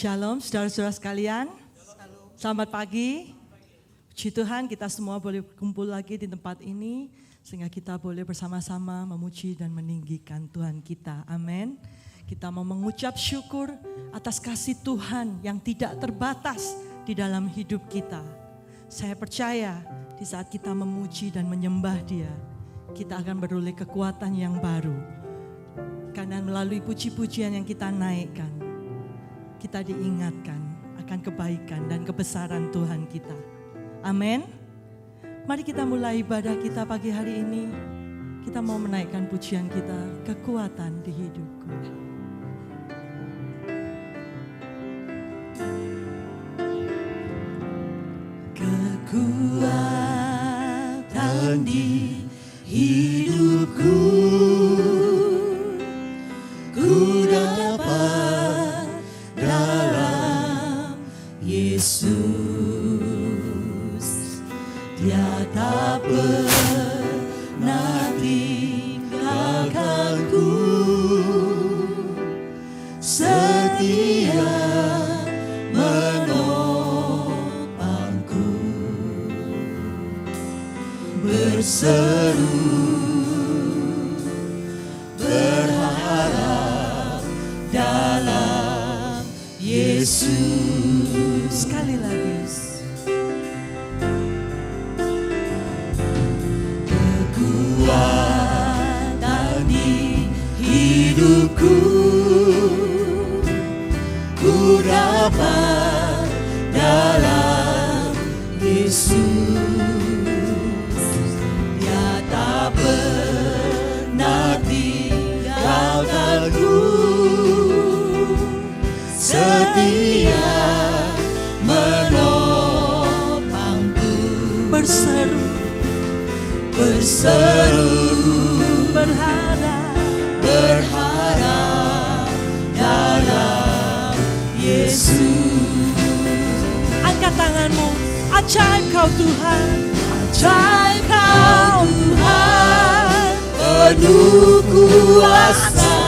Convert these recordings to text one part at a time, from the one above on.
Shalom saudara-saudara sekalian, selamat pagi. Puji Tuhan kita semua boleh kumpul lagi di tempat ini sehingga kita boleh bersama-sama memuji dan meninggikan Tuhan kita. Amin. Kita mau mengucap syukur atas kasih Tuhan yang tidak terbatas di dalam hidup kita. Saya percaya di saat kita memuji dan menyembah Dia, kita akan beroleh kekuatan yang baru. Karena melalui puji-pujian yang kita naikkan, kita diingatkan akan kebaikan dan kebesaran Tuhan kita. Amin. Mari kita mulai ibadah kita pagi hari ini. Kita mau menaikkan pujian kita, kekuatan di hidupku. Kekuatan di hidupku, ku dapat dalam Yesus. Dia tak pernah tinggalkanku, setia menopangku, berseru berharap dalam Yesus. Sekali lagi. Kekuatan di hidupku, ku dapat dalam Yesus. Dia tak pernah tinggalkanku, setia menopangku, berseru berharap dalam Yesus. Angkat tanganmu, ajaib kau Tuhan, ajaib kau Tuhan, penuh kuasa,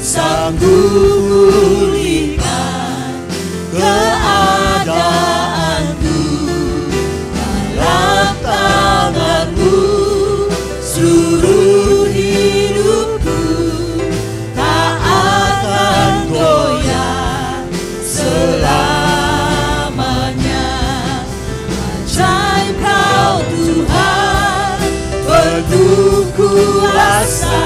sanggup pulihkan keadaanku, dalam tanganmu seluruh hidupku tak akan goyah selamanya. Ajaib kau Tuhan, penuh kuasa,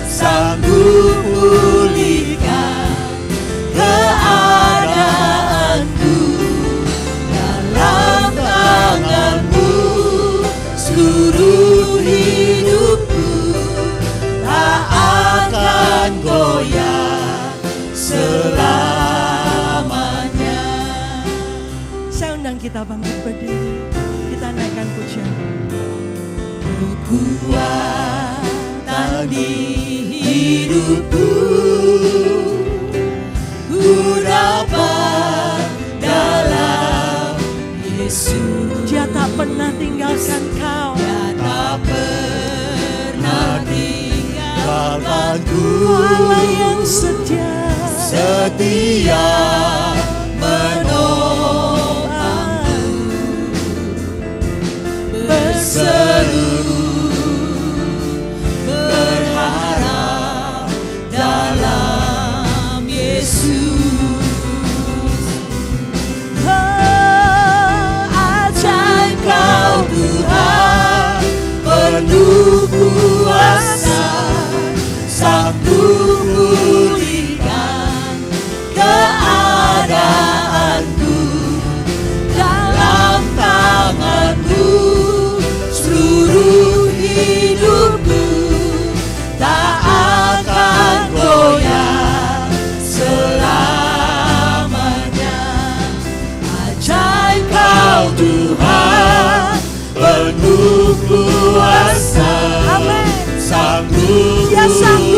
sanggup pulihkan keadaanku, dalam tanganmu seluruh hidupku tak akan goyah selamanya. Saya undang kita bangkit berdiri, kita naikkan pujian. Kekuatan di hidupku, ku dapat dalam Yesus. Dia tak pernah tinggalkan kau, Dia tak pernah tinggalkanku. Allah yang setia menopangku, berseru berharap dalam Yesus. Kau Tuhan, penuh kuasa, sanggup pulihkan keadaanku, dalam tanganmu seluruh hidupku tak akan goyah selamanya. Ajaib kau Tuhan, penuh kuasa, sanggup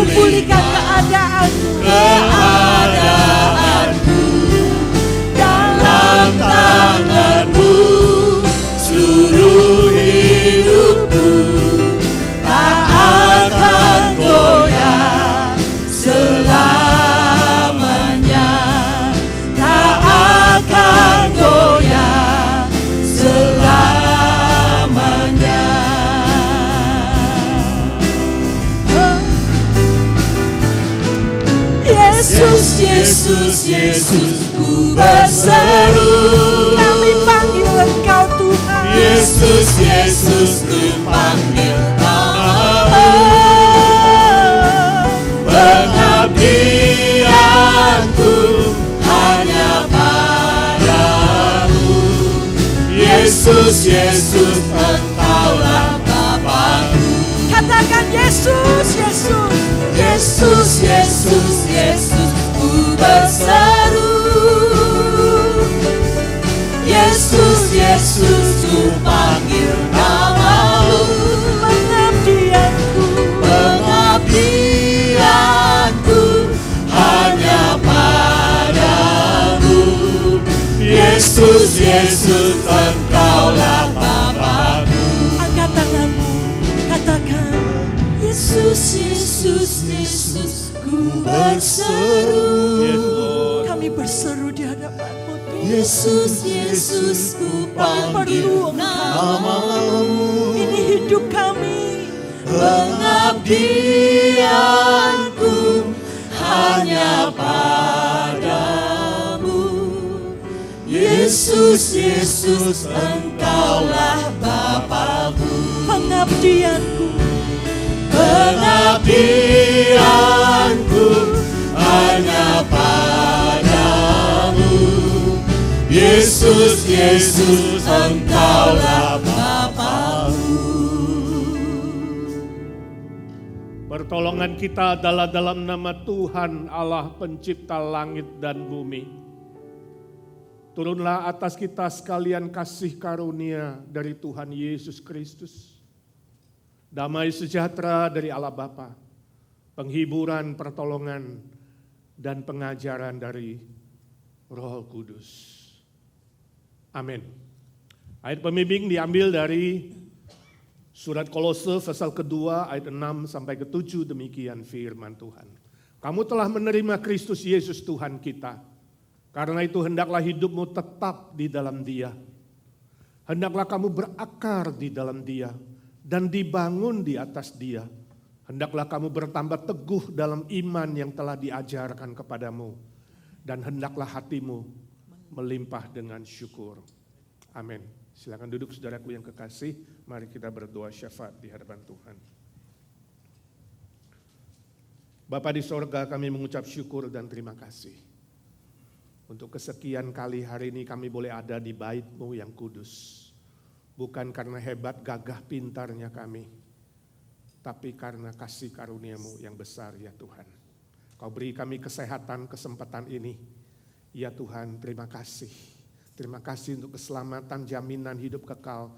pulihkan keadaanku, dalam tanganmu seluruh hidupku tak akan goyah selamanya. Yesus, Yesus, Yesus, ku berseru. Kami panggil Engkau Tuhan. Yesus, Yesus, ku panggil namamu. Pengabdianku hanya padamu. Yesus, Yesus, Engkaulah Bapa-Ku. Katakan Yesus, Yesus. Yesus, Yesus, Yesus, ku berseru. Yesus, Yesus, ku panggil namamu. Pengabdianku, Pengabdianku hanya padamu. Yesus, Yesus, Engkaulah Bapa-Ku. angkat tanganmu, katakan Yesus, Yesus, Yesus, ku berseru. kami berseru di hadapan-Mu Tuhan. Yesus, Yesus, ku panggil Perlu namamu. ini hidup kami. Pengabdianku hanya padamu. Yesus, Yesus, Engkaulah Bapa-Ku. Pengabdianku, Pengabdianku hanya padamu. Yesus, Yesus, Engkaulah Bapa-Ku. Pertolongan kita adalah dalam nama Tuhan Allah pencipta langit dan bumi. Turunlah atas kita sekalian kasih karunia dari Tuhan Yesus Kristus. Damai sejahtera dari Allah Bapa, penghiburan, pertolongan, dan pengajaran dari Roh Kudus. Amin. Ayat pembimbing diambil dari Surat Kolose pasal kedua ayat 6 sampai ke 7, demikian firman Tuhan. Kamu telah menerima Kristus Yesus Tuhan kita. Karena itu hendaklah hidupmu tetap di dalam Dia. Hendaklah kamu berakar di dalam Dia dan dibangun di atas Dia. Hendaklah kamu bertambah teguh dalam iman yang telah diajarkan kepadamu. Dan hendaklah hatimu melimpah dengan syukur. Amin. Silakan duduk saudaraku yang kekasih, mari kita berdoa syafaat di hadapan Tuhan. Bapa di sorga, kami mengucap syukur dan terima kasih. Untuk kesekian kali hari ini kami boleh ada di bait-Mu yang kudus. Bukan karena hebat gagah pintarnya kami, tapi karena kasih karunia-Mu yang besar ya Tuhan. Kau beri kami kesehatan kesempatan ini. Ya Tuhan, terima kasih. Terima kasih untuk keselamatan, jaminan hidup kekal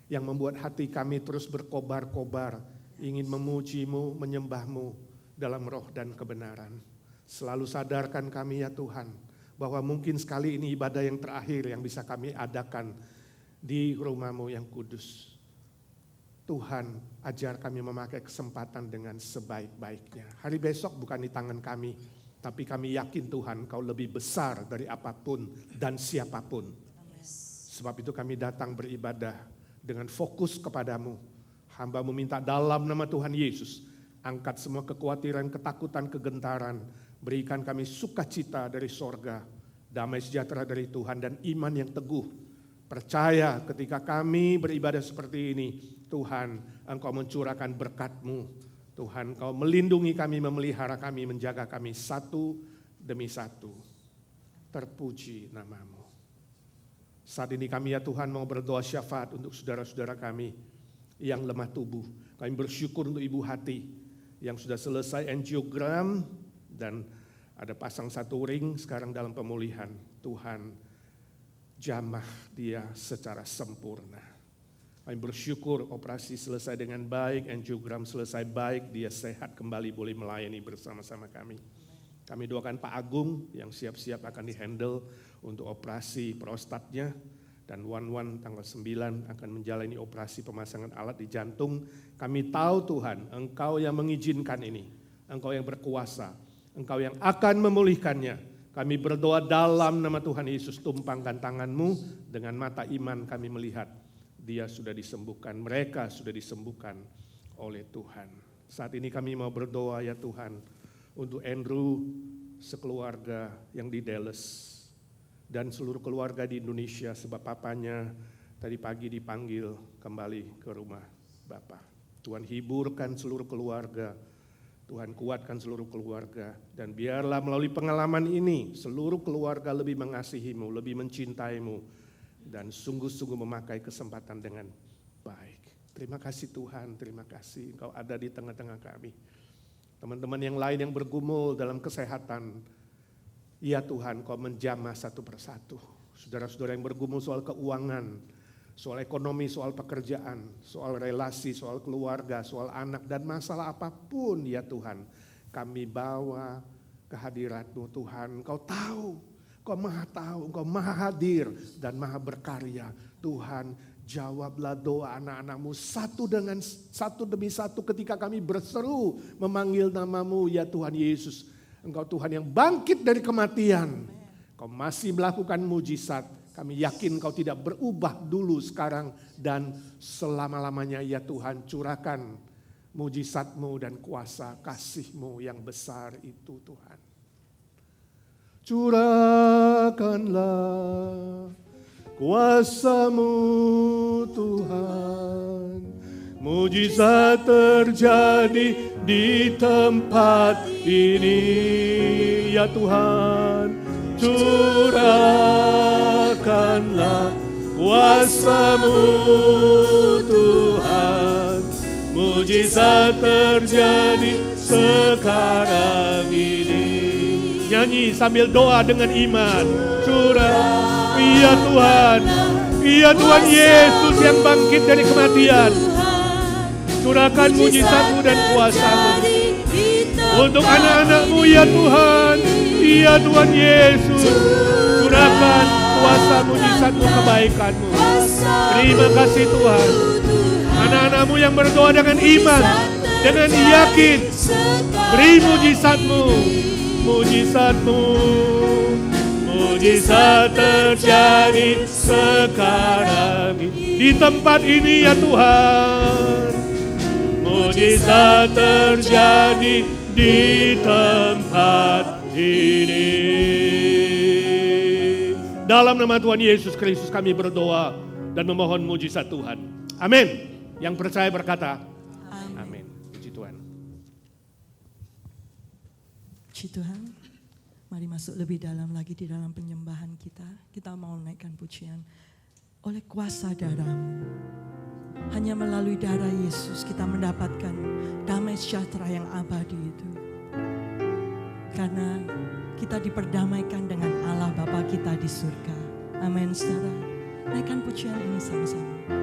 yang membuat hati kami terus berkobar-kobar, ingin memuji-Mu, menyembah-Mu dalam roh dan kebenaran. Selalu sadarkan kami ya Tuhan, bahwa mungkin sekali ini ibadah yang terakhir yang bisa kami adakan di rumah-Mu yang kudus. Tuhan, ajar kami memakai kesempatan dengan sebaik-baiknya. Hari besok bukan di tangan kami, tapi kami yakin Tuhan Kau lebih besar dari apapun dan siapapun. Sebab itu kami datang beribadah dengan fokus kepadamu. Hamba-Mu minta dalam nama Tuhan Yesus, angkat semua kekhawatiran, ketakutan, kegentaran. Berikan kami sukacita dari sorga, damai sejahtera dari Tuhan dan iman yang teguh. Percaya ketika kami beribadah seperti ini, Tuhan Engkau mencurahkan berkat-Mu. Tuhan, Kau melindungi kami, memelihara kami, menjaga kami satu demi satu. Terpuji nama-Mu. Saat ini kami ya Tuhan mau berdoa syafaat untuk saudara-saudara kami yang lemah tubuh. Kami bersyukur untuk Ibu Hati yang sudah selesai angiogram dan ada pasang satu ring sekarang dalam pemulihan. Tuhan, jamah dia secara sempurna. Kami bersyukur operasi selesai dengan baik, angiogram selesai baik, dia sehat kembali boleh melayani bersama-sama kami. Kami doakan Pak Agung yang siap-siap akan dihandle untuk operasi prostatnya. Dan Wan tanggal 9 akan menjalani operasi pemasangan alat di jantung. Kami tahu Tuhan, Engkau yang mengizinkan ini. Engkau yang berkuasa, Engkau yang akan memulihkannya. Kami berdoa dalam nama Tuhan Yesus, tumpangkan tangan-Mu, dengan mata iman kami melihat. Dia sudah disembuhkan, mereka sudah disembuhkan oleh Tuhan. Saat ini kami mau berdoa ya Tuhan, untuk Andrew sekeluarga yang di Dallas dan seluruh keluarga di Indonesia sebab papanya tadi pagi dipanggil kembali ke rumah Bapa. Tuhan hiburkan seluruh keluarga, Tuhan kuatkan seluruh keluarga, dan biarlah melalui pengalaman ini seluruh keluarga lebih mengasihimu, lebih mencintaimu, dan sungguh-sungguh memakai kesempatan dengan baik. Terima kasih Tuhan, terima kasih Engkau ada di tengah-tengah kami. Teman-teman yang lain yang bergumul dalam kesehatan, ya Tuhan Kau menjamah satu persatu. Saudara-saudara yang bergumul soal keuangan, soal ekonomi, soal pekerjaan, soal relasi, soal keluarga, soal anak, dan masalah apapun ya Tuhan. Kami bawa kehadirat-Mu Tuhan. Engkau tahu, Engkau maha tahu, Engkau maha hadir dan maha berkarya. Tuhan, jawablah doa anak-anak-Mu satu demi satu ketika kami berseru memanggil nama-Mu ya Tuhan Yesus. Engkau Tuhan yang bangkit dari kematian. Engkau masih melakukan mujizat. Kami yakin Kau tidak berubah dulu, sekarang, dan selama-lamanya ya Tuhan. Curahkan mujizat-Mu dan kuasa kasih-Mu yang besar itu Tuhan. Curahkanlah kuasa-Mu Tuhan. Mujizat terjadi di tempat ini ya Tuhan. Curahkanlah kuasa-Mu Tuhan. Mujizat terjadi sekarang ini. Nyanyi sambil doa dengan iman. Curah, iya Tuhan. Iya Tuhan Yesus yang bangkit dari kematian. Curahkan mujizat-Mu dan kuasa-Mu untuk anak-anak-Mu ya Tuhan. Iya Tuhan Yesus, curahkan kuasa mujizat-Mu, kebaikan-Mu. Terima kasih Tuhan. Anak-anak-Mu yang berdoa dengan iman, dengan yakin, beri mujizat-Mu, mujizat-Mu. Mujizat terjadi sekarang di tempat ini ya Tuhan. Mujizat terjadi di tempat ini. Dalam nama Tuhan Yesus Kristus kami berdoa dan memohon mujizat Tuhan. Amin. Yang percaya berkata amin. Puji Tuhan. Puji Tuhan. Mari masuk lebih dalam lagi di dalam penyembahan kita. Kita mau naikkan pujian. Oleh kuasa darah-Mu, hanya melalui darah Yesus kita mendapatkan damai sejahtera yang abadi itu. Karena kita diperdamaikan dengan Allah Bapa kita di surga. Amin saudara. Naikkan pujian ini sama-sama.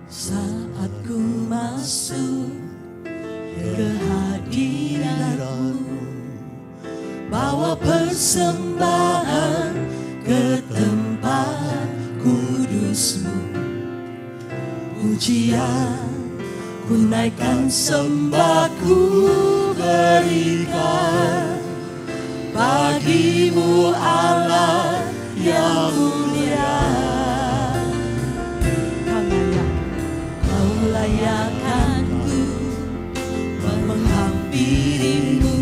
Saat ku masuk ke hadirat-Mu, bawa persembahan ke tempat kudus-Mu. Pujian ku naikkan, sembah ku berikan bagi-Mu Allah yang mulia. Kau layakkan ku menghampiri-Mu,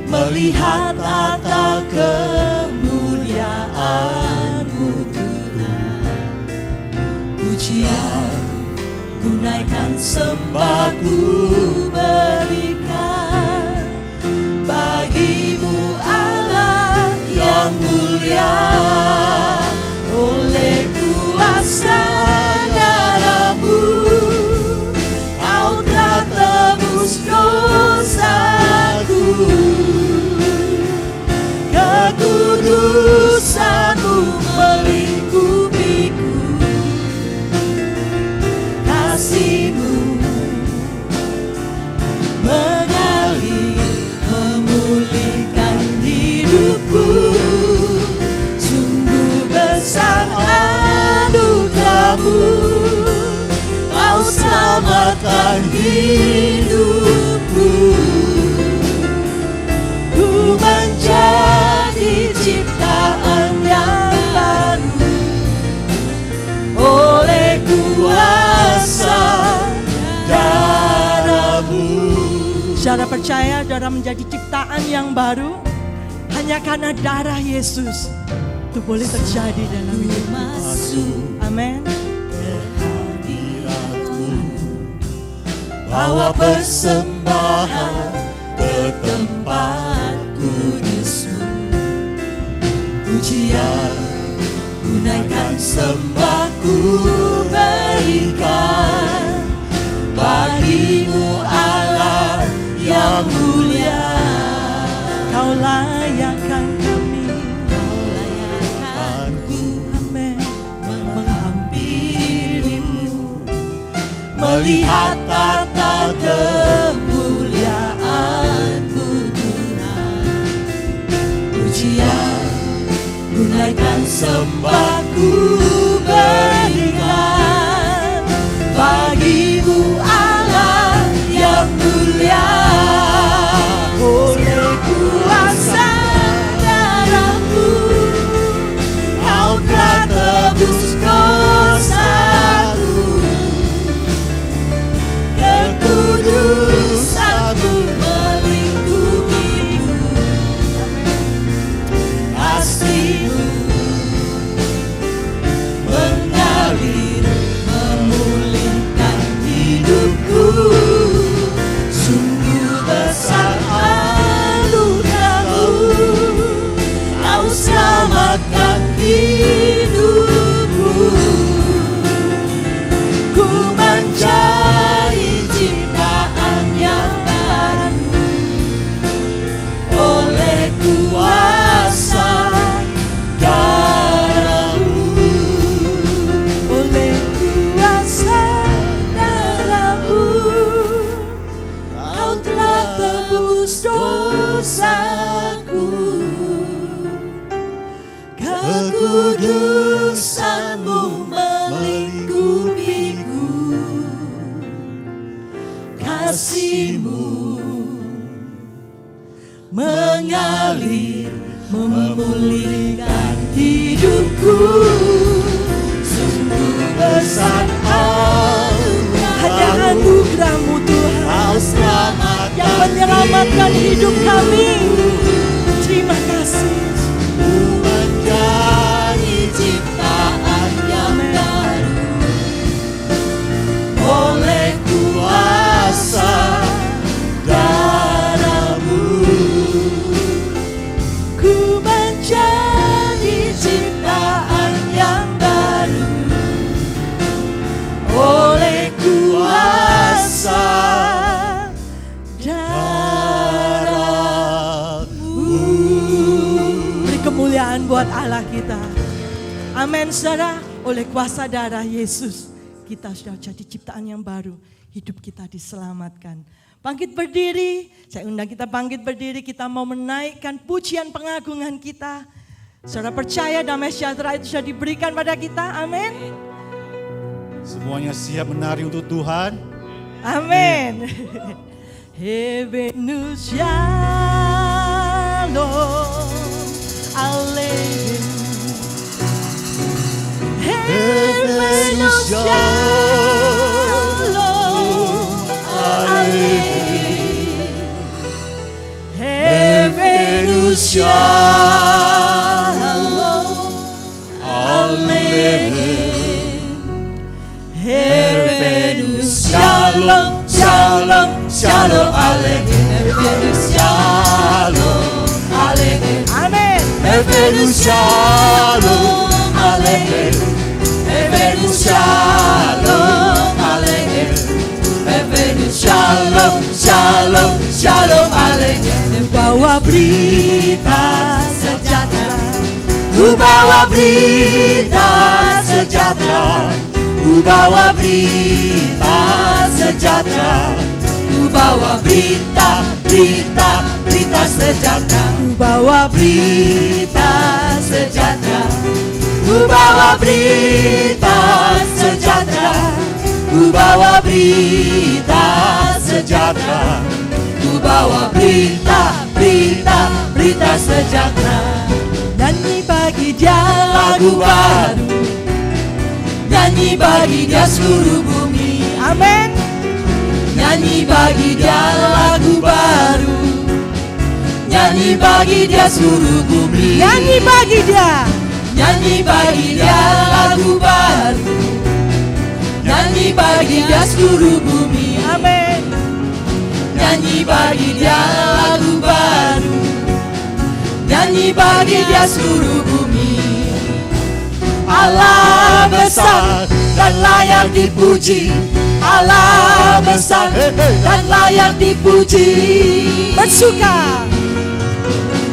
melihat tata kemuliaan-Mu Tuhan. Pujian ku naikkan, sembah ku berikan bagi-Mu Allah yang mulia. Oleh kuasa darah-Mu Kau telah tebus dosaku. Kekudusan-Mu melingkupiku. Kasih-Mu mengalir, memulihkan hidupku. Sungguh besar anugerah-Mu, Kau selamatkan hidupku. Ku saudara percaya saudara menjadi ciptaan yang baru, hanya karena darah Yesus itu boleh terjadi dalam hidup. Amin. Bawa persembahan ke tempat kudus-Mu. Pujian, tunaikan sembahku berikan bagi-Mu Allah yang mulia. Kau layakkan kami, Kau layakkanku, amin, menghampiri-Mu, melihat tata kemuliaan-Mu Tuhan. Pujian, tunaikan sembahku berikan bagi-Mu Allah yang mulia. Oleh kuasa darah-Mu, Kau telah tebus dosaku. Kekudusan-Mu melingkupiku. Kasih-Mu mengalir memulihkan hidupku. Sungguh besar anugerah-Mu, Kau selamatkan hidupku. Ku menjadi ciptaan yang baru oleh kuasa darah-Mu. oleh kuasa darah-Mu, Kau telah tebus dosaku. Kekudusan-Mu melingkupiku. Kasih-Mu mengalir memulihkan hidupku. Sungguh besar hanya anugerah-Mu, anugerah-Mu Tuhan Kau selamatkan yang menyelamatkan hidup kami. Terima kasih. Ku menjadi ciptaan yang baru oleh kuasa darah-Mu. Ku menjadi ciptaan yang baru oleh kuasa darah-Mu. Beri kemuliaan buat Allah kita. Amin saudara. Oleh kuasa darah Yesus kita sudah jadi ciptaan yang baru. Hidup kita diselamatkan. Bangkit berdiri. Saya undang kita bangkit berdiri. Kita mau menaikkan pujian pengagungan kita. Saudara percaya damai sejahtera itu sudah diberikan pada kita. Amin. Semuanya siap menari untuk Tuhan. Amin. Hebenu shalom. Alleluia. Hebenu shalom. Alleluia. Hebenu shalom. Alleluia. Hebenu Shalom, shalom, shalom, aleluia. Hebenu shalom, aleluia. Amin. Hebenu shalom, aleluia. Hebenu shalom, aleluia. Hebenu shalom, shalom, shalom, aleluia. Bawa berita sejahtera. Ku bawa berita sejahtera. Ku bawa berita sejahtera. Ku bawa berita, berita, berita sejahtera. Ku bawa Berita sejahtera. Ku bawa berita sejahtera. Ku bawa berita sejahtera. Ku bawa berita, berita, berita sejahtera. nyanyi bagi Dia Lagu baru, nyanyi bagi Dia seluruh bumi. Amin. Nyanyi bagi dia lagu baru, nyanyi bagi dia seluruh bumi. Nyanyi bagi dia, Nyanyi bagi dia lagu baru, nyanyi bagi dia seluruh bumi. amin. Nyanyi bagi dia lagu baru, nyanyi bagi dia seluruh bumi. Allah besar dan layak dipuji, Allah besar dan layak dipuji. Bersuka,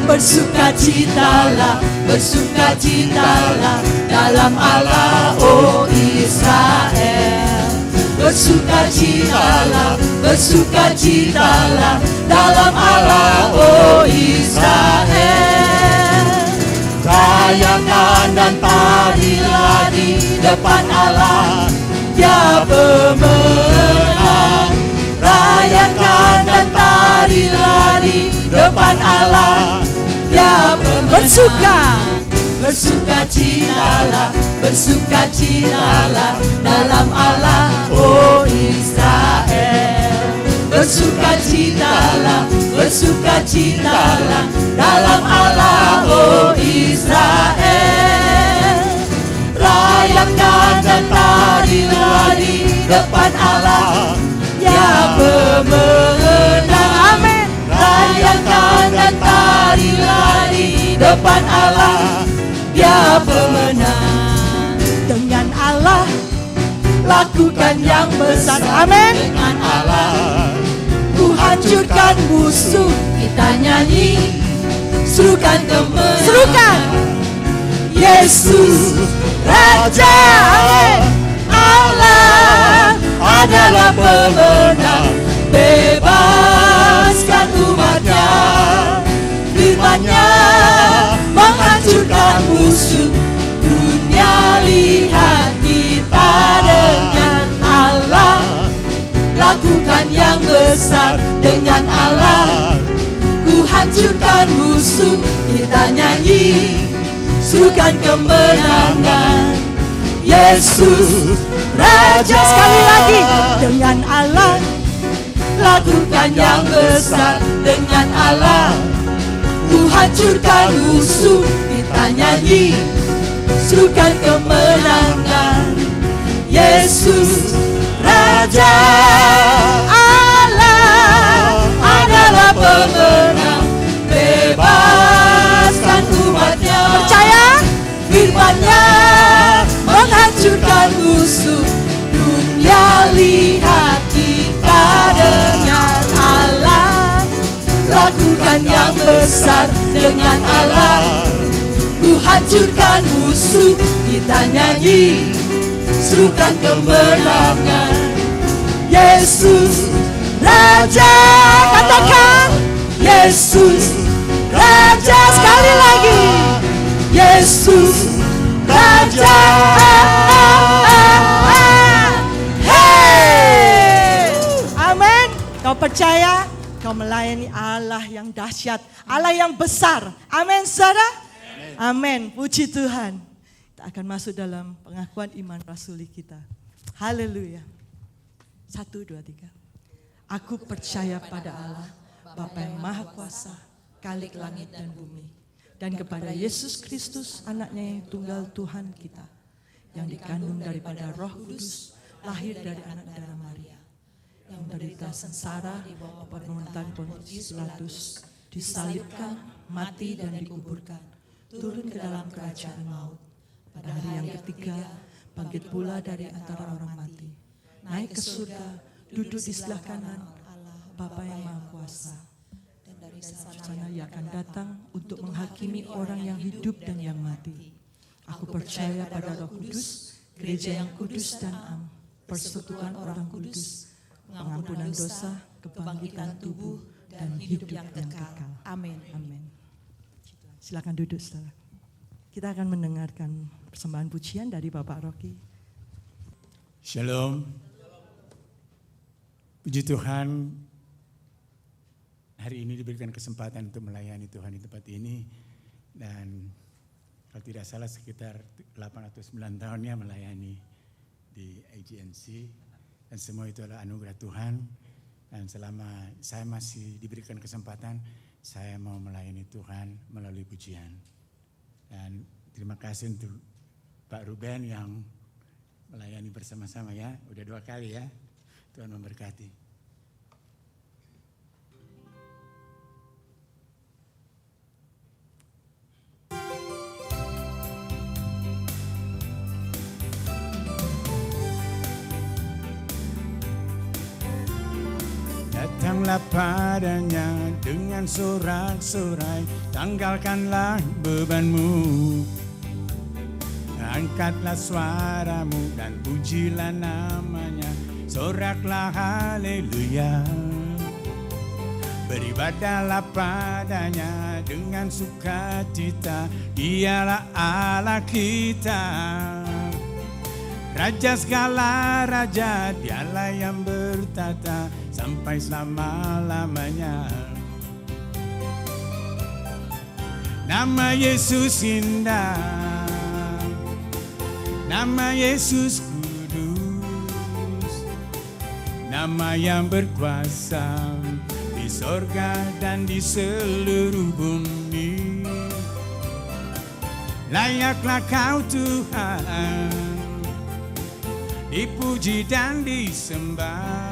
Bersukacitalah, bersukacitalah dalam Allah, oh Israel. Bersukacitalah, bersukacitalah dalam Allah, oh Israel. Rayakan dan tarilah di depan Allah, Dia pemenang. Rayakan dan tarilah di depan Allah, Dia pemenang. bersuka, Bersukacitalah, bersukacitalah dalam Allah, oh Israel. Bersukacitalah, bersukacitalah dalam Allah, oh Israel. Rayakan dan tarilah di depan Allah, Dia pemenang. amin. Rayakan dan tarilah di depan Allah, Dia pemenang. Dengan Allah Lakukan yang besar, Amin. Dengan Allah ku hancurkan musuh. Kita nyanyi, serukan kemenangan. Serukan. Yesus Raja, Allah adalah pemenang. Bebaskan umatnya, firman-Nya menghancurkan musuh. Dunia lihat kita dengan Allah. Lakukan yang besar dengan Allah. Ku hancurkan musuh. Kita nyanyi, serukan kemenangan. Yesus Raja. Sekali lagi, dengan Allah Lakukan yang besar dengan Allah. Ku hancurkan musuh. Kita nyanyi, serukan kemenangan. Yesus Raja, Allah adalah pemenang. Bebaskan umatnya, percaya, firman-Nya menghancurkan musuh. Dunia lihat kita dengan Allah. Lakukan yang besar dengan Allah. Ku hancurkan musuh. Kita nyanyi, serukan kemenangan. Yesus Raja, katakan, Yesus Raja. sekali lagi, Yesus Raja. hey, amin. Kau percaya, kau melayani Allah yang dahsyat, Allah yang besar. Amin, saudara. Amin. Puji Tuhan. Kita akan masuk dalam pengakuan iman rasuli kita. Haleluya. 1, 2, 3. Aku percaya pada Allah, Bapa yang Maha Kuasa, Khalik langit dan bumi, dan kepada Yesus Kristus, anaknya yang tunggal Tuhan kita, yang dikandung daripada Roh Kudus, lahir dari anak darah Maria, yang menderita sengsara di bawah pemerintahan Pontius Pilatus, disalibkan, mati dan dikuburkan, turun ke dalam kerajaan maut. Pada hari yang ketiga, bangkit pula dari antara orang mati, naik ke surga, duduk di sebelah kanan Allah, Bapa yang Maha Kuasa. Dan dari sana Ia akan datang untuk menghakimi orang yang hidup dan yang mati. Aku percaya pada Roh Kudus, gereja yang kudus dan am, persekutuan orang kudus, pengampunan dosa, kebangkitan tubuh, dan hidup yang kekal. Amin. Amin. Silakan duduk, saudara. Kita akan mendengarkan persembahan pujian dari Bapak Rocky. Shalom. Puji Tuhan, hari ini diberikan kesempatan untuk melayani Tuhan di tempat ini. Dan kalau tidak salah sekitar 8 atau 9 tahunnya melayani di AGNC. Dan semua itu adalah anugerah Tuhan. Dan selama saya masih diberikan kesempatan, saya mau melayani Tuhan melalui pujian. Dan terima kasih untuk Pak Ruben yang melayani bersama-sama ya. Udah 2 kali ya. Tuhan memberkati. Datanglah padanya dengan sorak-sorai, tanggalkanlah bebanmu. Angkatlah suaramu dan pujilah namanya, soraklah haleluya. Beribadahlah padanya dengan sukacita, dialah Allah kita. Raja segala raja, dialah yang bertata sampai selama-lamanya. Nama Yesus indah, nama Yesus kudus, nama yang berkuasa di sorga dan di seluruh bumi. Layaklah kau Tuhan, dipuji dan disembah.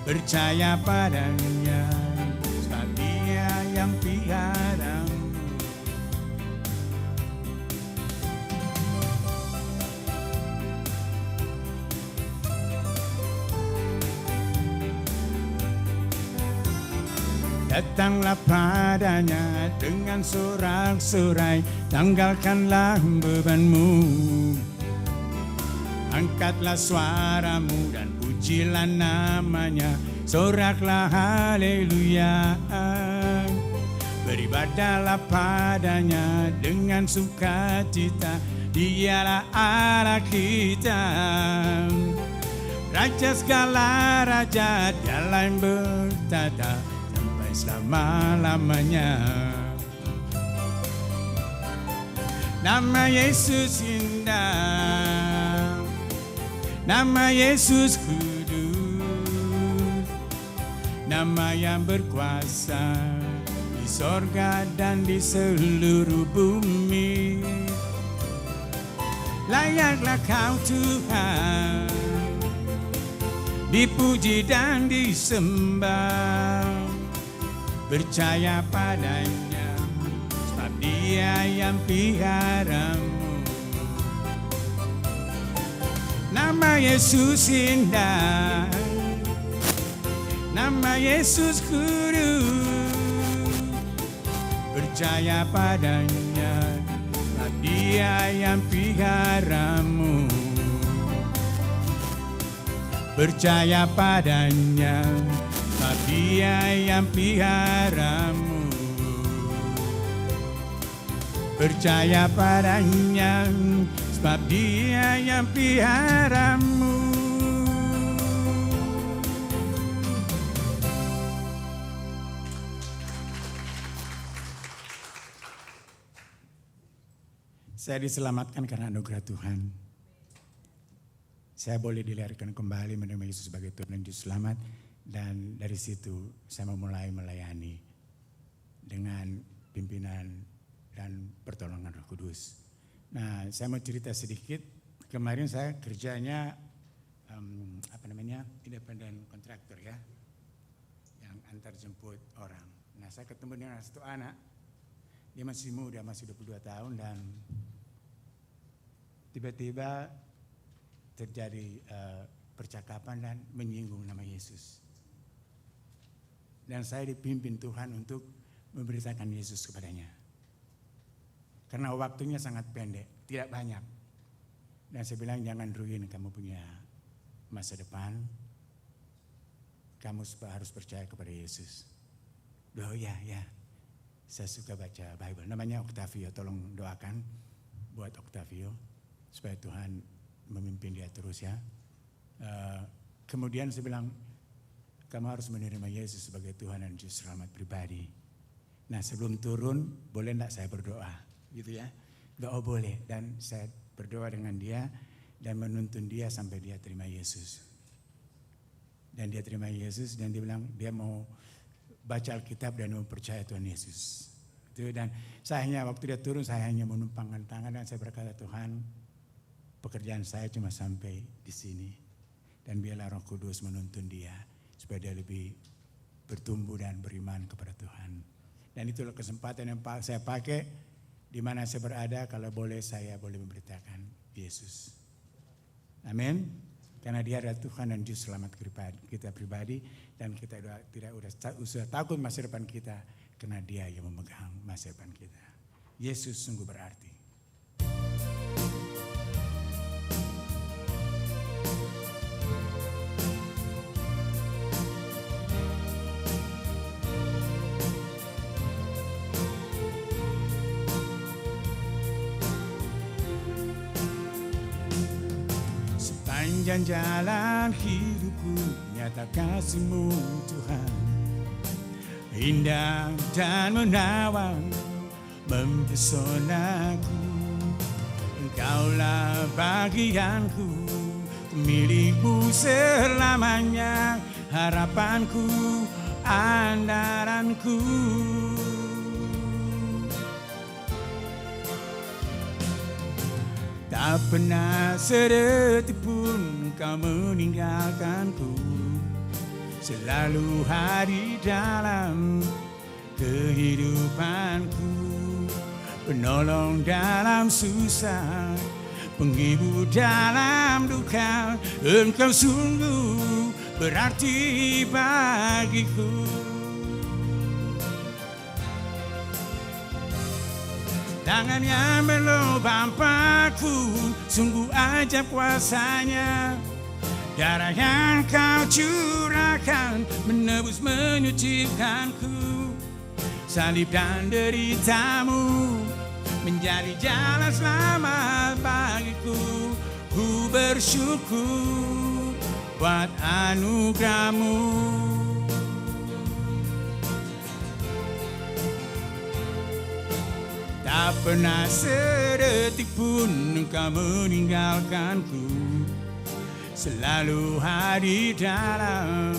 Percaya padanya, sebab Dia yang peliharamu. Datanglah padanya dengan sorak-sorai, tanggalkanlah bebanmu. Angkatlah suaramu dan pujilah namanya, soraklah haleluya. Beribadahlah padanya dengan sukacita, dialah Allah kita. Raja segala raja, dialah yang bertata sampai selama-lamanya. Nama Yesus indah, nama Yesus kudus, nama yang berkuasa di sorga dan di seluruh bumi. Layaklah kau Tuhan, dipuji dan disembah. Percaya padanya, sebab Dia yang peliharamu. Nama Yesus indah, nama Yesus kudus. Percaya padanya, sebab Dia yang peliharamu. Percaya padanya, sebab Dia yang peliharamu. Percaya padanya, sebab Dia yang peliharamu. Saya diselamatkan karena anugerah Tuhan. Saya boleh dilahirkan kembali menerima Yesus sebagai Tuhan dan Juru Selamat. Dan dari situ saya memulai melayani dengan pimpinan dan pertolongan Roh Kudus. Nah, saya mau cerita sedikit. Kemarin saya kerjanya independen kontraktor ya, yang antar jemput orang. Nah, saya ketemu dengan satu anak, dia masih muda, masih 22 tahun, dan tiba-tiba terjadi percakapan dan menyinggung nama Yesus. Dan saya dipimpin Tuhan untuk memberitakan Yesus kepadanya. Karena waktunya sangat pendek, tidak banyak. Dan saya bilang, jangan rugiin kamu punya masa depan. Kamu harus percaya kepada Yesus. Oh ya, saya suka baca Bible. Namanya Octavio, tolong doakan buat Octavio supaya Tuhan memimpin dia terus ya. Kemudian saya bilang, kamu harus menerima Yesus sebagai Tuhan dan Juru Selamat pribadi. Nah, sebelum turun, boleh enggak saya berdoa? Gitu ya. Doa boleh, dan saya berdoa dengan dia dan menuntun dia sampai dia terima Yesus. Dan dia terima Yesus dan dia bilang dia mau baca Alkitab dan mau percaya Tuhan Yesus. Dan saya hanya waktu dia turun saya hanya menumpangkan tangan dan saya berkata, Tuhan, pekerjaan saya cuma sampai di sini. Dan biarlah Roh Kudus menuntun dia supaya dia lebih bertumbuh dan beriman kepada Tuhan. Dan itulah kesempatan yang saya pakai di mana saya berada, kalau boleh saya boleh memberitakan Yesus. Amin. Karena dia adalah Tuhan dan Juru Selamat kita pribadi, dan kita tidak usah takut masa depan kita karena dia yang memegang masa depan kita. Yesus sungguh berarti. Sepanjang jalan hidupku nyata kasih-Mu Tuhan, indah dan menawan mempesonaku. Engkaulah bagianku, milikmu selamanya, harapanku, andalanku. Tak pernah sedetik pun Engkau meninggalkanku, selalu hadir dalam kehidupanku, penolong dalam susah, penghibur dalam duka. Engkau sungguh berarti bagiku. Tangan yang melubang paku, sungguh ajaib kuasanya. Darah yang Kau curahkan menebus menyucikanku. Salib dan deritamu menjadi jalan selamat bagiku. Ku bersyukur buat anugerah-Mu. Tak pernah sedetik pun Engkau meninggalkanku, selalu hadir dalam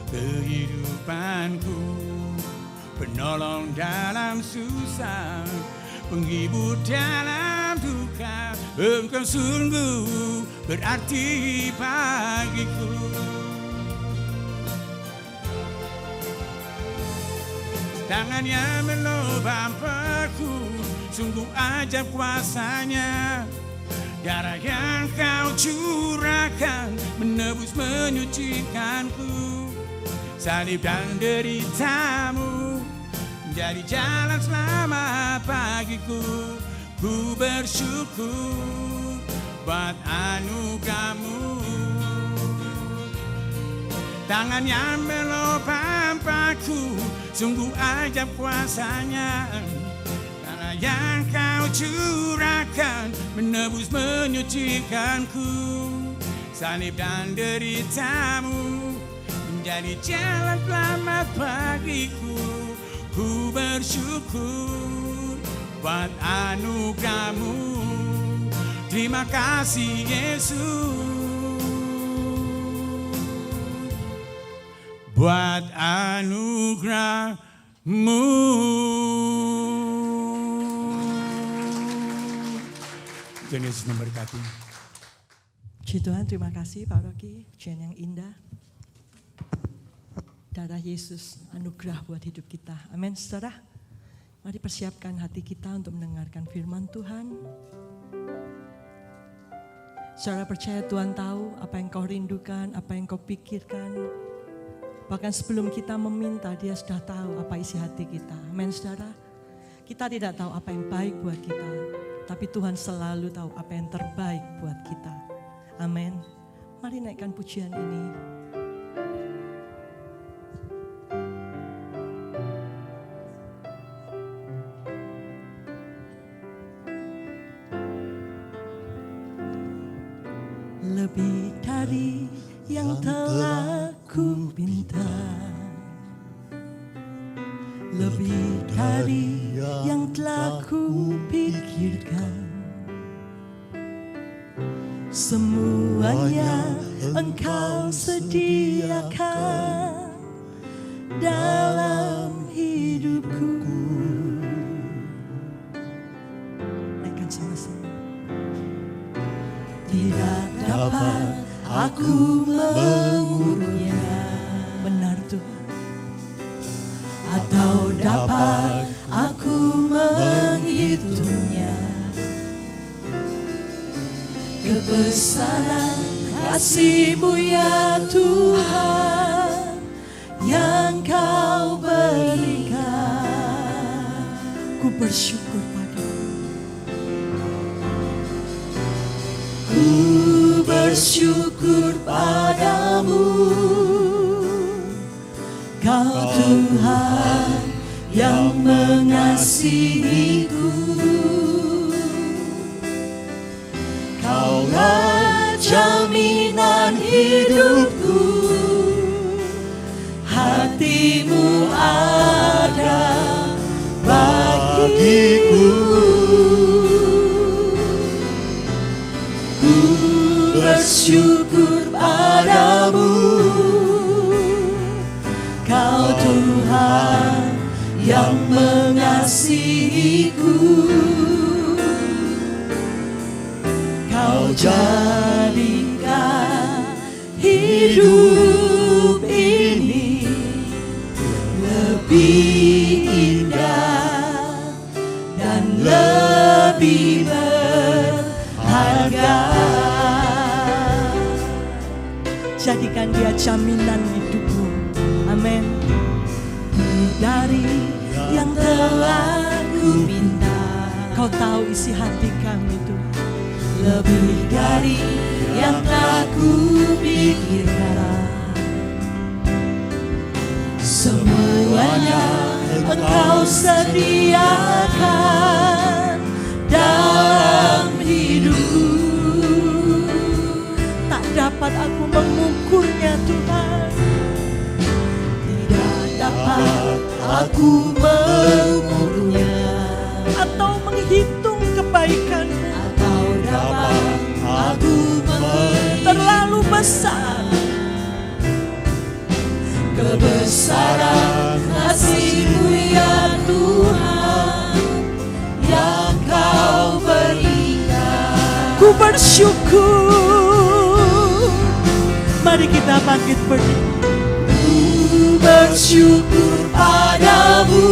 kehidupanku, penolong dalam susah, penghibur dalam duka. Engkau sungguh berarti bagiku. Tangan yang melubang paku, sungguh ajaib kuasanya. Darah yang Kau curahkan menebus menyucikanku. Salib dan deritamu menjadi jalan selamat bagiku. Ku bersyukur buat anugerah-Mu. Tangan yang melubang paku, sungguh ajaib kuasanya. Darah yang Kau curahkan menebus menyucikanku. Salib dan deritamu menjadi jalan selamat bagiku. Ku bersyukur buat anugerah-Mu. Terima kasih Yesus buat anugerah-Mu. Tuhan Yesus memberkati. Puji Tuhan, terima kasih Pak Rocky, pujian yang indah. Darah Yesus anugerah buat hidup kita. Amin, saudara. Mari persiapkan hati kita untuk mendengarkan firman Tuhan. Saudara percaya Tuhan tahu apa yang kau rindukan, apa yang kau pikirkan. Bahkan sebelum kita meminta, Dia sudah tahu apa isi hati kita. Amin, saudara. Kita tidak tahu apa yang baik buat kita, tapi Tuhan selalu tahu apa yang terbaik buat kita. Amin. Mari naikkan pujian ini. Lebih dari yang telah ku pinta, lebih dari yang telah ku pikirkan, semuanya Engkau sediakan. sediakan dalam hidupku. Naikkan sama-sama. Tidak dapat aku mengurutnya, benar Tuhan, atau dapat aku menghitungnya. Kebesaran kasih-Mu ya Tuhan yang Kau berikan, ku bersyukur padamu. Ku bersyukur padamu, Kau Tuhan yang mengasihiku. Kaulah jaminan hidupku, hati-Mu ada bagiku. Ku bersyukur padamu, Kau Tuhan yang mengasihiku. Kau jadikan hidup ini lebih indah dan lebih berharga. Jadikan Dia jaminan hidupmu. Amin. Dari yang telah ku minta, Kau tahu isi hati kami Tuhan. Lebih dari yang telah ku pikirkan, semuanya Engkau sediakan dalam hidupku. Tak dapat aku mengukurnya Tuhan, tidak dapat aku mengukurnya atau menghitung kebaikan-Mu. Aku terlalu besar kebesaran kasih-Mu ya Tuhan yang Kau berikan. Ku bersyukur. Mari kita bangkit berdiri. Ku bersyukur padamu.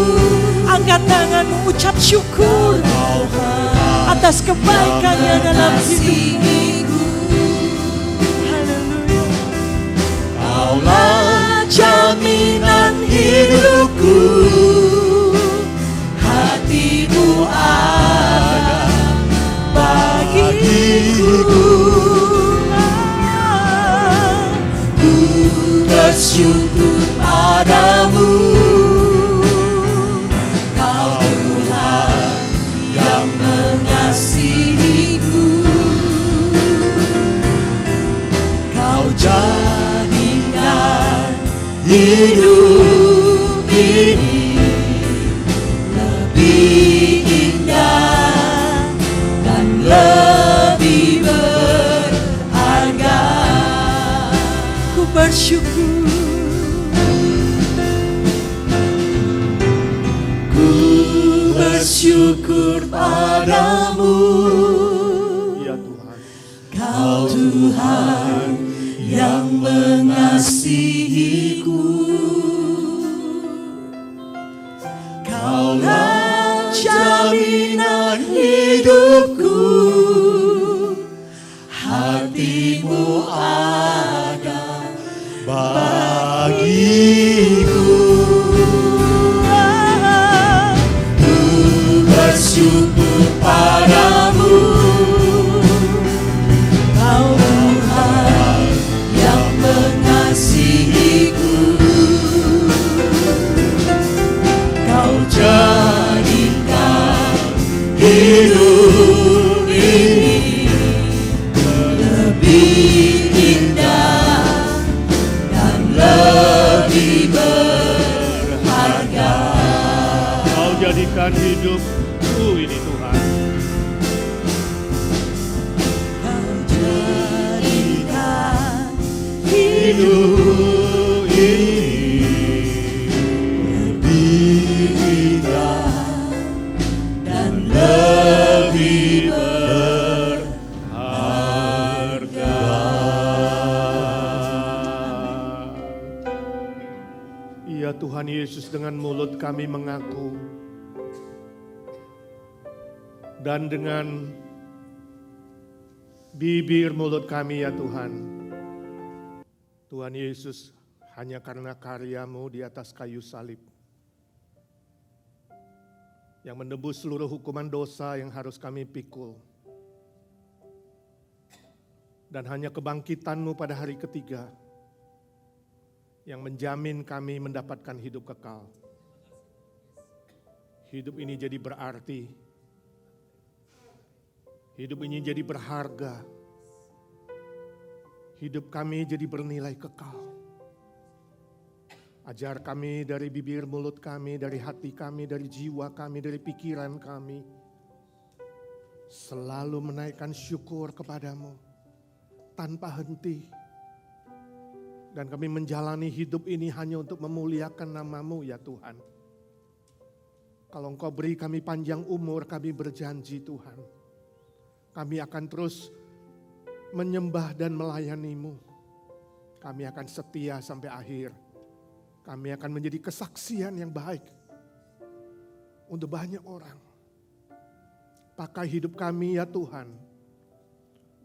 Angkat tanganmu, ucap syukur atas kebaikan-Nya dalam hidupku. Haleluya. Kaulah jaminan hidupku, hati-Mu ada bagiku. Ku bersyukur padamu, Kau Tuhan yang mengasihiku. Kau jadikan hidup ini lebih indah dan lebih berharga. Ku bersyukur. Ku bersyukur padamu, Ya Tuhan. Kau Tuhan yang mengasihiku. Kaulah jaminan hidupku, hati-Mu ada bagiku. Ku bersyukur padamu, Kau Tuhan yang mengasihiku. Kau jadikan hidup ini lebih indah dan lebih berharga. Kau jadikan hidupku ini Tuhan. Kau jadikan hidup hidup ini lebih indah dan lebih berharga. Ya Tuhan Yesus, dengan mulut kami mengaku dan dengan bibir mulut kami ya Tuhan. Tuhan Yesus, hanya karena karya-Mu di atas kayu salib yang menebus seluruh hukuman dosa yang harus kami pikul. Dan hanya kebangkitan-Mu pada hari ketiga yang menjamin kami mendapatkan hidup kekal. Hidup ini jadi berarti. Hidup ini jadi berharga. Hidup kami jadi bernilai kekal. Ajar kami dari bibir mulut kami, dari hati kami, dari jiwa kami, dari pikiran kami. Selalu menaikkan syukur kepadamu tanpa henti. Dan kami menjalani hidup ini hanya untuk memuliakan nama-Mu ya Tuhan. Kalau Engkau beri kami panjang umur, kami berjanji Tuhan, kami akan terus menyembah dan melayani-Mu. Kami akan setia sampai akhir. Kami akan menjadi kesaksian yang baik untuk banyak orang. Pakai hidup kami ya Tuhan.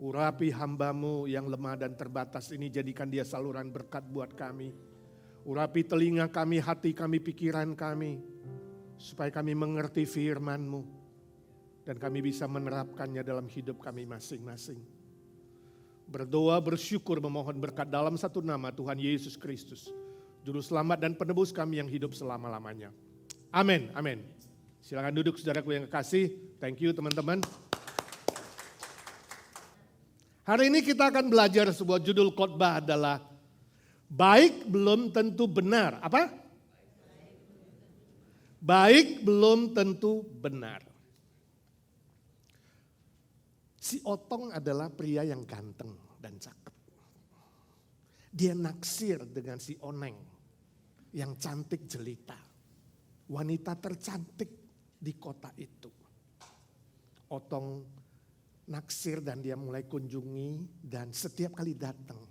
Urapi hamba-Mu yang lemah dan terbatas ini, jadikan dia saluran berkat buat kami. Urapi telinga kami, hati kami, pikiran kami, supaya kami mengerti firman-Mu dan kami bisa menerapkannya dalam hidup kami masing-masing. Berdoa, bersyukur, memohon berkat dalam satu nama, Tuhan Yesus Kristus, Juru Selamat dan Penebus kami yang hidup selama-lamanya. Amin, amin. Silakan duduk saudaraku yang kekasih. Thank you teman-teman. Hari ini kita akan belajar sebuah judul khotbah adalah baik belum tentu benar. Apa? Baik belum tentu benar. Si Otong adalah pria yang ganteng dan cakep. Dia naksir dengan si Oneng yang cantik jelita. Wanita tercantik di kota itu. Otong naksir dan dia mulai kunjungi, dan setiap kali datang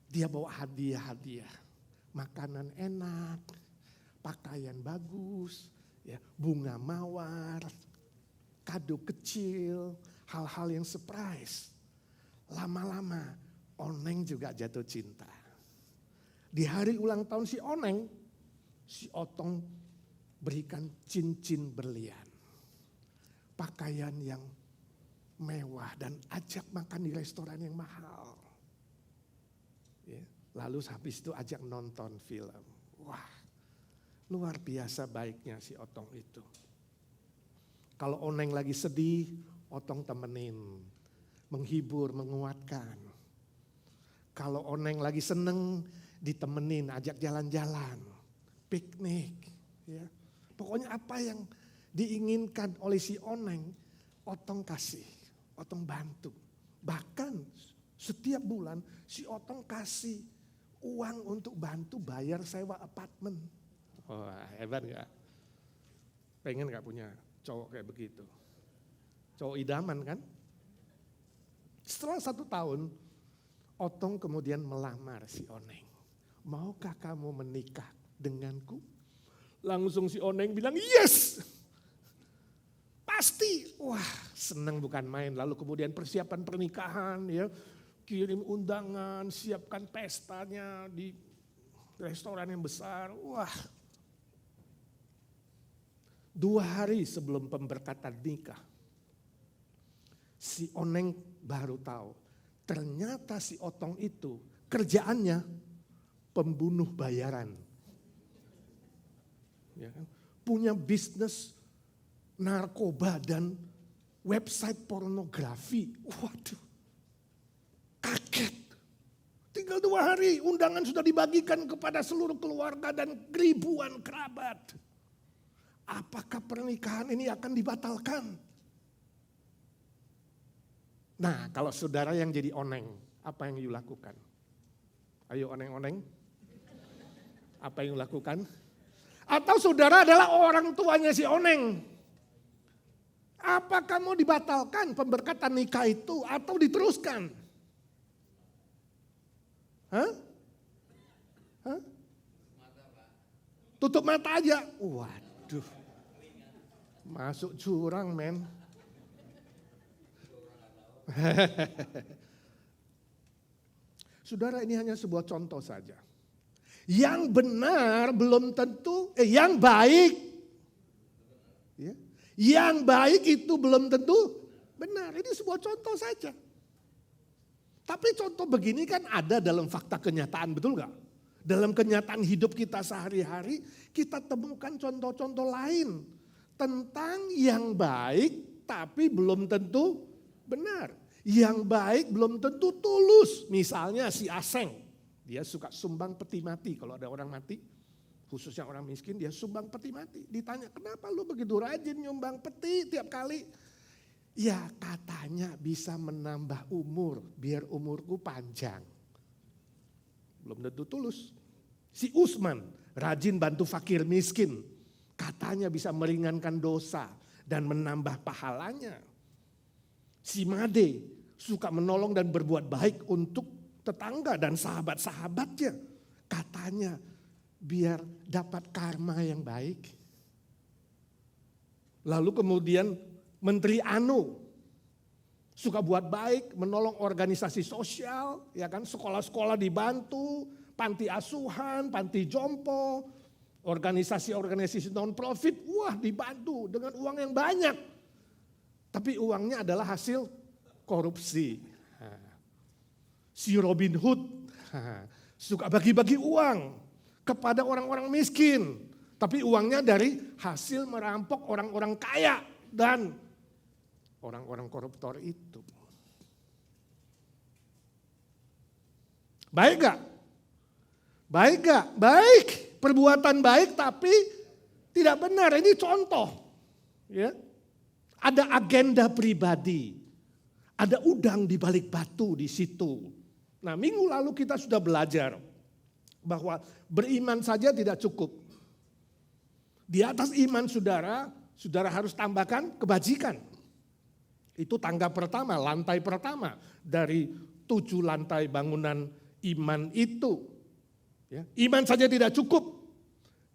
dia bawa hadiah-hadiah. Makanan enak, pakaian bagus, ya, bunga mawar, kado kecil, hal-hal yang surprise. Lama-lama Oneng juga jatuh cinta. Di hari ulang tahun si Oneng, si Otong berikan cincin berlian, pakaian yang mewah, dan ajak makan di restoran yang mahal. Ya, lalu habis itu ajak nonton film. Wah, luar biasa baiknya si Otong itu. Kalau Oneng lagi sedih, Otong temenin, menghibur, menguatkan. Kalau Oneng lagi seneng, ditemenin, ajak jalan-jalan, piknik. Ya. Pokoknya apa yang diinginkan oleh si Oneng, Otong kasih. Otong bantu. Bahkan setiap bulan si Otong kasih uang untuk bantu bayar sewa apartemen. Wah, hebat gak? Pengen gak punya cowok kayak begitu? Cowok idaman kan? Setelah 1 tahun, Otong kemudian melamar si Oneng. Maukah kamu menikah denganku? Langsung si Oneng bilang yes! Pasti, wah senang bukan main. Lalu kemudian persiapan pernikahan, ya, kirim undangan, siapkan pestanya di restoran yang besar. Wah, 2 hari sebelum pemberkatan nikah, si Oneng baru tahu ternyata si Otong itu kerjaannya pembunuh bayaran. Ya kan? Punya bisnis narkoba dan website pornografi. Waduh, kaget. Tinggal 2 hari undangan sudah dibagikan kepada seluruh keluarga dan ribuan kerabat. Apakah pernikahan ini akan dibatalkan? Nah, kalau saudara yang jadi Oneng, apa yang you lakukan? Ayo oneng-oneng. Apa yang lakukan? Atau saudara adalah orang tuanya si Oneng. Apakah mau dibatalkan pemberkatan nikah itu atau diteruskan? Hah? Tutup mata aja. Waduh. Masuk jurang, men. Saudara, ini hanya sebuah contoh saja. Yang benar belum tentu, yang baik. Ya, yang baik itu belum tentu benar. Ini sebuah contoh saja. Tapi contoh begini kan ada dalam fakta kenyataan, betul gak? Dalam kenyataan hidup kita sehari-hari, kita temukan contoh-contoh lain. Tentang yang baik tapi belum tentu benar. Yang baik belum tentu tulus. Misalnya si Aseng, dia suka sumbang peti mati. Kalau ada orang mati, khususnya orang miskin, dia sumbang peti mati. Ditanya, kenapa lu begitu rajin nyumbang peti tiap kali? Ya katanya bisa menambah umur, biar umurku panjang. Belum tentu tulus. Si Usman rajin bantu fakir miskin. Katanya bisa meringankan dosa dan menambah pahalanya. Si Made suka menolong dan berbuat baik untuk tetangga dan sahabat-sahabatnya. Katanya biar dapat karma yang baik. Lalu kemudian Menteri Anu suka buat baik, menolong organisasi sosial, ya kan, sekolah-sekolah dibantu, panti asuhan, panti jompo, organisasi-organisasi non-profit, wah dibantu dengan uang yang banyak. Tapi uangnya adalah hasil korupsi. Si Robin Hood suka bagi-bagi uang kepada orang-orang miskin. Tapi uangnya dari hasil merampok orang-orang kaya dan orang-orang koruptor itu. Baik gak? Baik gak? Baik. Perbuatan baik tapi tidak benar. Ini contoh. Ya. Ada agenda pribadi. Ada udang di balik batu di situ. Nah, minggu lalu kita sudah belajar bahwa beriman saja tidak cukup. Di atas iman saudara, saudara harus tambahkan kebajikan. Itu tangga pertama, lantai pertama dari 7 lantai bangunan iman itu. Ya, iman saja tidak cukup.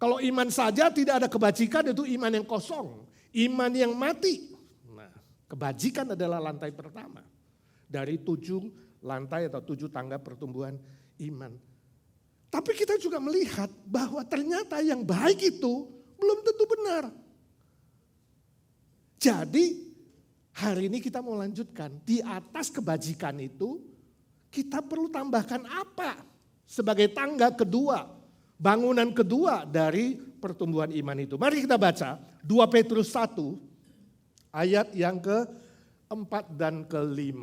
Kalau iman saja tidak ada kebajikan, itu iman yang kosong. Iman yang mati. Nah, kebajikan adalah lantai pertama. Dari 7 lantai atau 7 tangga pertumbuhan iman. Tapi kita juga melihat bahwa ternyata yang baik itu belum tentu benar. Jadi hari ini kita mau lanjutkan. Di atas kebajikan itu kita perlu tambahkan apa? Sebagai tangga kedua, bangunan kedua dari pertumbuhan iman itu. Mari kita baca 2 Petrus 1 ayat yang ke-4 dan ke-5.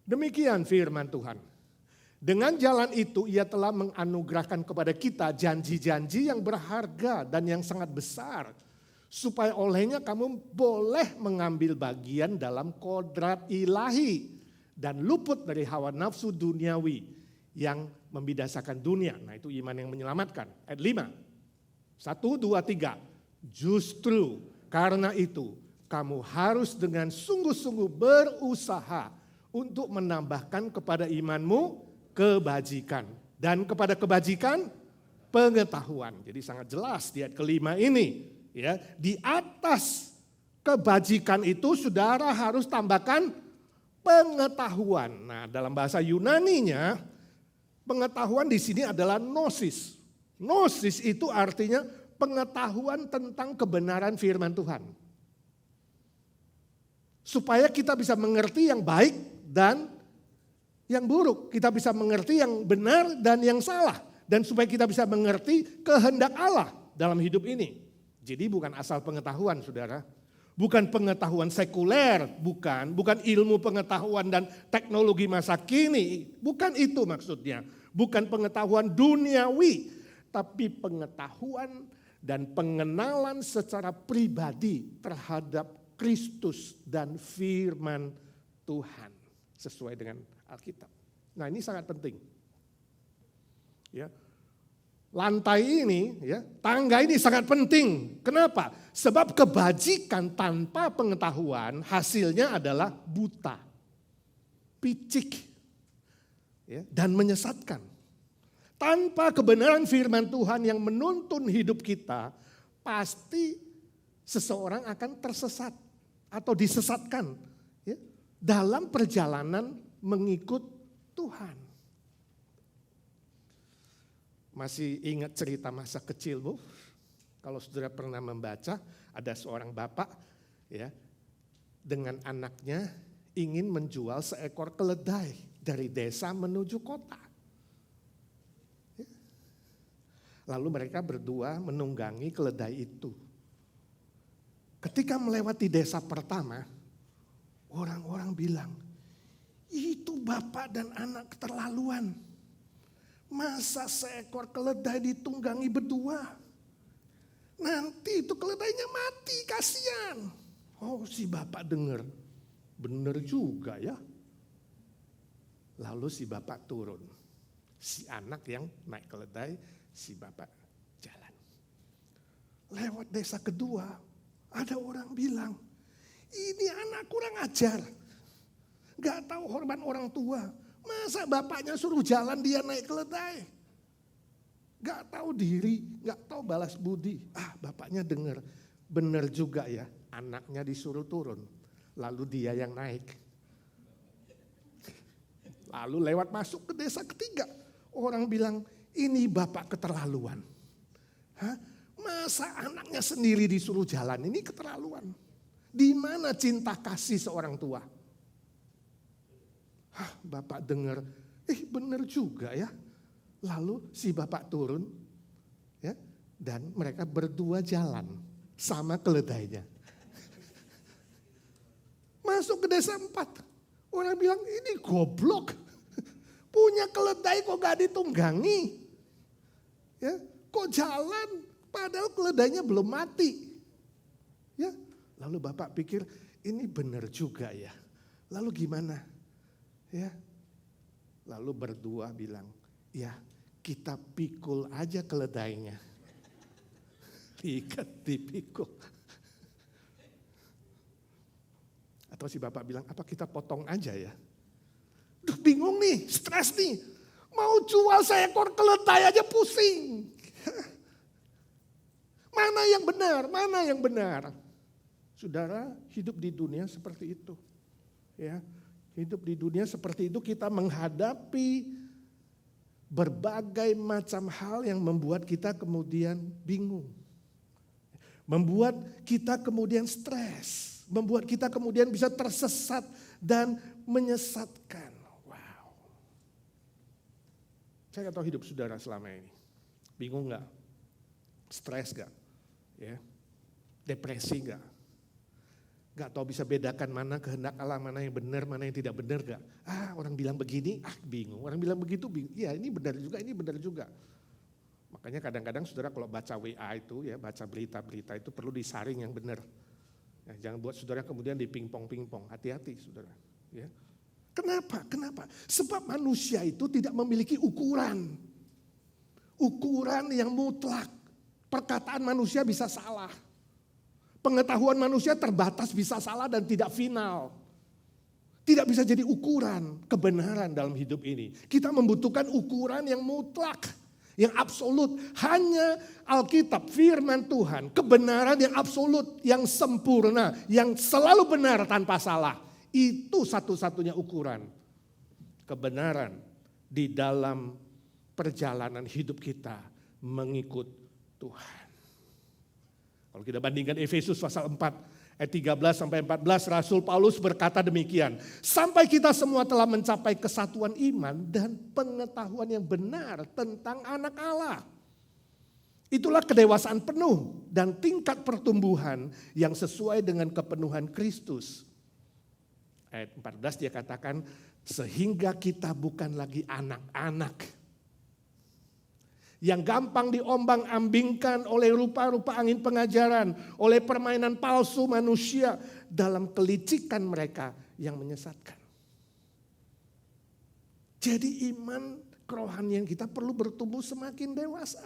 Demikian firman Tuhan. Dengan jalan itu ia telah menganugerahkan kepada kita janji-janji yang berharga dan yang sangat besar. Supaya olehnya kamu boleh mengambil bagian dalam kodrat ilahi. Dan luput dari hawa nafsu duniawi yang membidasakan dunia. Nah itu iman yang menyelamatkan. Ayat 5. 1, 2, 3. Justru karena itu kamu harus dengan sungguh-sungguh berusaha untuk menambahkan kepada imanmu kebajikan. Dan kepada kebajikan pengetahuan. Jadi sangat jelas di ayat ke-5 ini. Ya, di atas kebajikan itu saudara harus tambahkan pengetahuan. Nah dalam bahasa Yunaninya pengetahuan di sini adalah gnosis. Gnosis itu artinya pengetahuan tentang kebenaran firman Tuhan. Supaya kita bisa mengerti yang baik dan yang buruk. Kita bisa mengerti yang benar dan yang salah. Dan supaya kita bisa mengerti kehendak Allah dalam hidup ini. Jadi bukan asal pengetahuan saudara. Bukan pengetahuan sekuler, bukan ilmu pengetahuan dan teknologi masa kini. Bukan itu maksudnya. Bukan pengetahuan duniawi. Tapi pengetahuan dan pengenalan secara pribadi terhadap Kristus dan firman Tuhan. Sesuai dengan Alkitab. Nah ini sangat penting. Ya. Lantai ini, ya, tangga ini sangat penting. Kenapa? Sebab kebajikan tanpa pengetahuan hasilnya adalah buta, picik, ya, dan menyesatkan. Tanpa kebenaran firman Tuhan yang menuntun hidup kita, pasti seseorang akan tersesat atau disesatkan, ya, dalam perjalanan mengikut Tuhan. Masih ingat cerita masa kecil, Bu? Kalau saudara pernah membaca, ada seorang bapak, ya, dengan anaknya ingin menjual seekor keledai dari desa menuju kota. Ya. Lalu mereka berdua menunggangi keledai itu. Ketika melewati desa pertama, orang-orang bilang, itu bapak dan anak keterlaluan. Masa seekor keledai ditunggangi berdua? Nanti itu keledainya mati, kasihan. Oh, si bapak dengar, bener juga ya. Lalu si bapak turun. Si anak yang naik keledai, si bapak jalan. Lewat desa kedua, ada orang bilang, ini anak kurang ajar. Gak tahu hormat orang tua. Masa bapaknya suruh jalan dia naik keledai. Gak tahu diri, gak tahu balas budi. Bapaknya dengar, benar juga ya, anaknya disuruh turun. Lalu dia yang naik. Lalu lewat masuk ke desa ketiga. Orang bilang, ini bapak keterlaluan. Masa anaknya sendiri disuruh jalan, ini keterlaluan. Di mana cinta kasih seorang tua? Bapak dengar, benar juga ya. Lalu si bapak turun, ya, dan mereka berdua jalan sama keledainya. Masuk ke desa 4, orang bilang ini goblok, punya keledai kok gak ditunggangi, ya, kok jalan padahal keledainya belum mati, ya. Lalu bapak pikir ini benar juga ya. Lalu gimana? Ya, lalu berdua bilang, ya kita pikul aja keledainya. Diikat, dipikul. Atau si bapak bilang, apa kita potong aja ya? Duh, bingung nih, stres nih. Mau jual seekor keledai aja pusing. Mana yang benar, mana yang benar? Saudara, hidup di dunia seperti itu. Ya. Hidup di dunia seperti itu kita menghadapi berbagai macam hal yang membuat kita kemudian bingung. Membuat kita kemudian stres. Membuat kita kemudian bisa tersesat dan menyesatkan. Wow. Saya gak tahu hidup saudara selama ini. Bingung gak? Stres gak? Ya. Depresi gak? Gak tahu bisa bedakan mana kehendak Allah, mana yang benar, mana yang tidak benar gak? Orang bilang begini, bingung. Orang bilang begitu, bingung. Ya ini benar juga, ini benar juga. Makanya kadang-kadang saudara kalau baca WA itu, ya baca berita-berita itu perlu disaring yang benar. Ya, jangan buat saudara kemudian dipingpong-pingpong. Hati-hati saudara. Ya. Kenapa? Kenapa? Sebab manusia itu tidak memiliki ukuran. Ukuran yang mutlak. Perkataan manusia bisa salah. Pengetahuan manusia terbatas, bisa salah dan tidak final. Tidak bisa jadi ukuran kebenaran dalam hidup ini. Kita membutuhkan ukuran yang mutlak, yang absolut. Hanya Alkitab, firman Tuhan, kebenaran yang absolut, yang sempurna, yang selalu benar tanpa salah. Itu satu-satunya ukuran kebenaran di dalam perjalanan hidup kita mengikut Tuhan. Kalau kita bandingkan Efesus pasal 4 ayat 13 sampai 14, Rasul Paulus berkata demikian. Sampai kita semua telah mencapai kesatuan iman dan pengetahuan yang benar tentang anak Allah. Itulah kedewasaan penuh dan tingkat pertumbuhan yang sesuai dengan kepenuhan Kristus. Ayat 14 dia katakan, sehingga kita bukan lagi anak-anak yang gampang diombang-ambingkan oleh rupa-rupa angin pengajaran, oleh permainan palsu manusia dalam kelicikan mereka yang menyesatkan. Jadi iman kerohanian kita perlu bertumbuh semakin dewasa.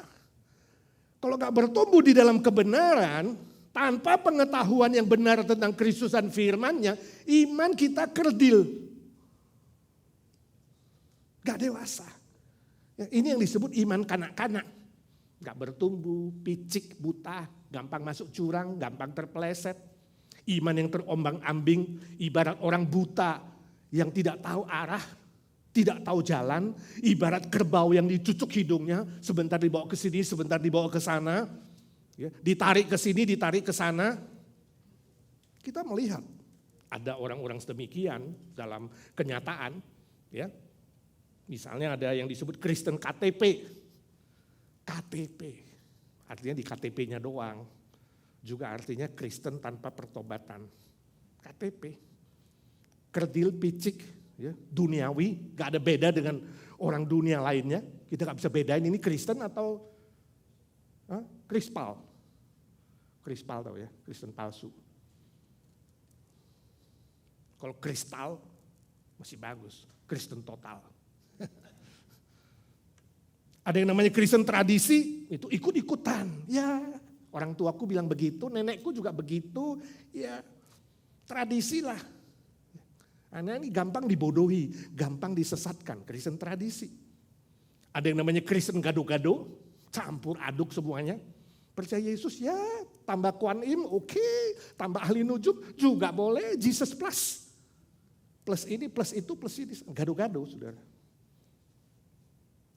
Kalau gak bertumbuh di dalam kebenaran, tanpa pengetahuan yang benar tentang Kristus dan firman-Nya, iman kita kerdil. Gak dewasa. Ya, ini yang disebut iman kanak-kanak. Gak bertumbuh, picik, buta, gampang masuk jurang, gampang terpeleset. Iman yang terombang-ambing, ibarat orang buta yang tidak tahu arah, tidak tahu jalan, ibarat kerbau yang dicucuk hidungnya, sebentar dibawa ke sini, sebentar dibawa ke sana, ya, ditarik ke sini, ditarik ke sana. Kita melihat ada orang-orang sedemikian dalam kenyataan, ya. Misalnya ada yang disebut Kristen KTP. KTP, artinya di KTP-nya doang. Juga artinya Kristen tanpa pertobatan. KTP, kerdil, picik, ya, duniawi, gak ada beda dengan orang dunia lainnya. Kita gak bisa bedain ini Kristen atau krispal. Krispal tau ya, Kristen palsu. Kalau kristal masih bagus, Kristen total. Ada yang namanya Kristen tradisi, itu ikut-ikutan. Ya, orang tuaku bilang begitu, nenekku juga begitu, ya tradisi lah. Karena ini gampang dibodohi, gampang disesatkan, Kristen tradisi. Ada yang namanya Kristen gado-gado, campur aduk semuanya. Percaya Yesus ya, tambah Kuan-Im oke, tambah ahli nujum juga boleh, Jesus plus. Plus ini, plus itu, plus ini, gado-gado saudara.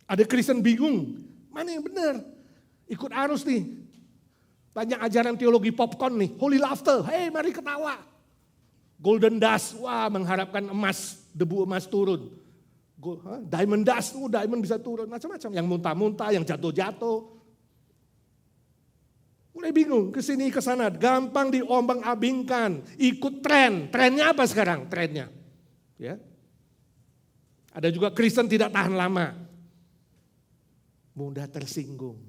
Ada Kristen bingung, mana yang benar? Ikut arus nih. Banyak ajaran teologi popcorn nih, holy laughter, hey mari ketawa. Golden dust, wah mengharapkan emas, debu emas turun. Diamond dust, diamond bisa turun, macam-macam. Yang muntah-muntah, yang jatuh-jatuh. Mulai bingung, kesini kesana, gampang diombang-abingkan. Ikut tren, trennya apa sekarang? Trennya, ya. Ada juga Kristen tidak tahan lama. Mudah tersinggung.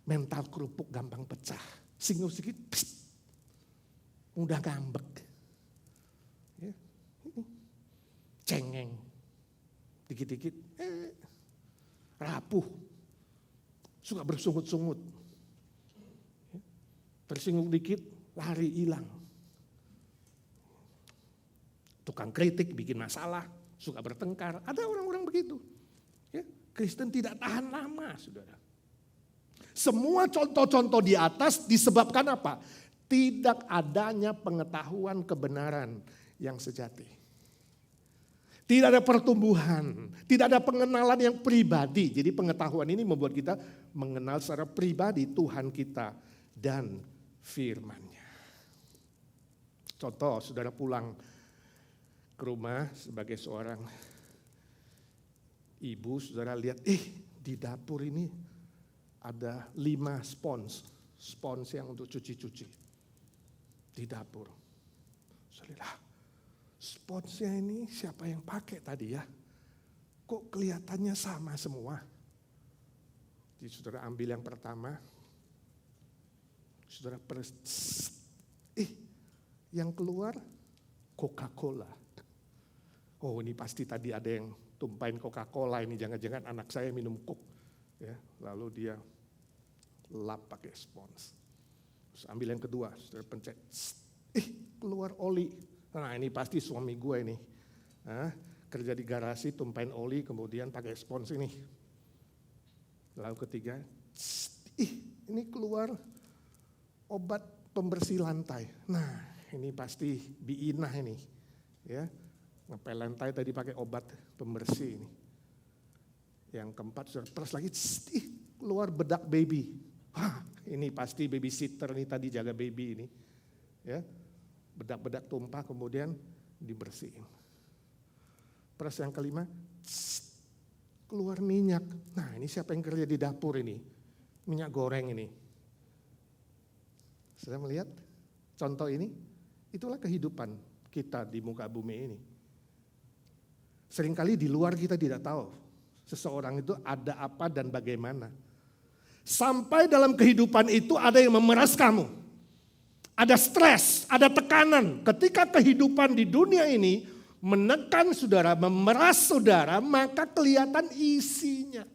Mental kerupuk gampang pecah. Singgung sedikit, pst, mudah ngambek. Ya. Cengeng. Dikit-dikit, rapuh. Suka bersungut-sungut. Ya. Tersinggung dikit, lari hilang. Tukang kritik, bikin masalah, suka bertengkar. Ada orang-orang begitu. Ya. Kristen tidak tahan lama, saudara. Semua contoh-contoh di atas disebabkan apa? Tidak adanya pengetahuan kebenaran yang sejati. Tidak ada pertumbuhan, tidak ada pengenalan yang pribadi. Jadi pengetahuan ini membuat kita mengenal secara pribadi Tuhan kita dan firman-Nya. Contoh, saudara pulang ke rumah sebagai seorang ibu, saudara lihat, di dapur ini ada 5 spons yang untuk cuci-cuci di dapur. Saudara, sponsnya ini siapa yang pakai tadi ya? Kok kelihatannya sama semua? Jadi saudara ambil yang pertama, saudara yang keluar Coca-Cola. Oh ini pasti tadi ada yang tumpahin Coca-Cola ini, jangan-jangan anak saya minum Coke. Ya, lalu dia lap pakai spons. Terus ambil yang kedua, saudara pencet. Keluar oli. Nah ini pasti suami gue ini. Kerja di garasi, tumpahin oli, kemudian pakai spons ini. Lalu ketiga, ini keluar obat pembersih lantai. Nah ini pasti biinah ini. Ya, ngepel lantai tadi pakai obat pembersih ini. Yang keempat, saudara peras lagi, keluar bedak baby. Wah, ini pasti babysitter nih tadi jaga baby ini. Ya, bedak-bedak tumpah kemudian dibersihin. Peras yang kelima, keluar minyak. Nah ini siapa yang kerja di dapur ini? Minyak goreng ini. Sudah melihat contoh ini? Itulah kehidupan kita di muka bumi ini. Seringkali di luar kita tidak tahu seseorang itu ada apa dan bagaimana. Sampai dalam kehidupan itu ada yang memeras kamu. Ada stres, ada tekanan. Ketika kehidupan di dunia ini menekan saudara, memeras saudara, maka kelihatan isinya.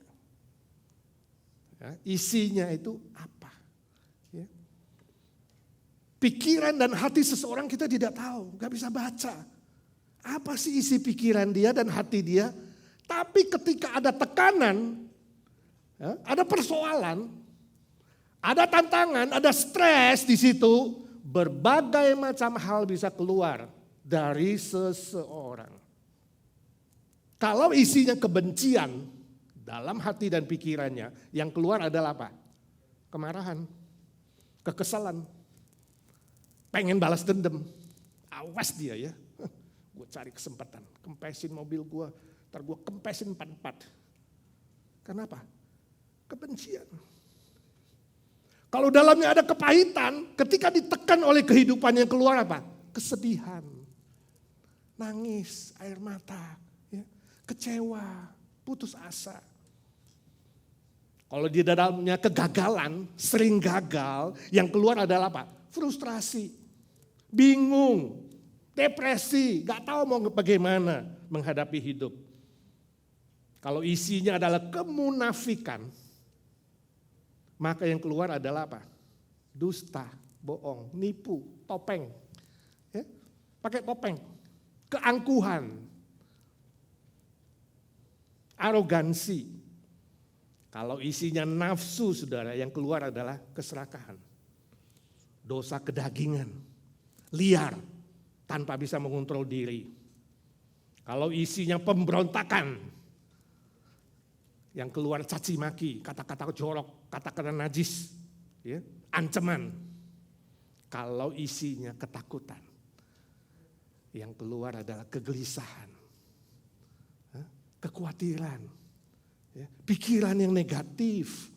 Ya, isinya itu apa? Ya. Pikiran dan hati seseorang kita tidak tahu, gak bisa baca. Apa sih isi pikiran dia dan hati dia? Tapi ketika ada tekanan, ya, ada persoalan, ada tantangan, ada stres di situ, berbagai macam hal bisa keluar dari seseorang. Kalau isinya kebencian dalam hati dan pikirannya, yang keluar adalah apa? Kemarahan, kekesalan, pengen balas dendam. Awas dia ya, gue cari kesempatan, kempesin mobil gue, ntar gue kempesin 4-4. Kenapa? Kebencian. Kalau dalamnya ada kepahitan, ketika ditekan oleh kehidupan yang keluar apa? Kesedihan, nangis, air mata, ya, kecewa, putus asa. Kalau di dalamnya kegagalan, sering gagal, yang keluar adalah apa? Frustrasi, bingung, depresi, gak tahu mau bagaimana menghadapi hidup. Kalau isinya adalah kemunafikan, maka yang keluar adalah apa? Dusta, bohong, nipu, topeng. Ya? Pakai topeng, keangkuhan, arogansi. Kalau isinya nafsu saudara, yang keluar adalah keserakahan. Dosa kedagingan, liar, tanpa bisa mengontrol diri. Kalau isinya pemberontakan, yang keluar caci maki, kata-kata jorok, kata-kata najis, ya, ancaman. Kalau isinya ketakutan, yang keluar adalah kegelisahan, kekhawatiran, ya, pikiran yang negatif,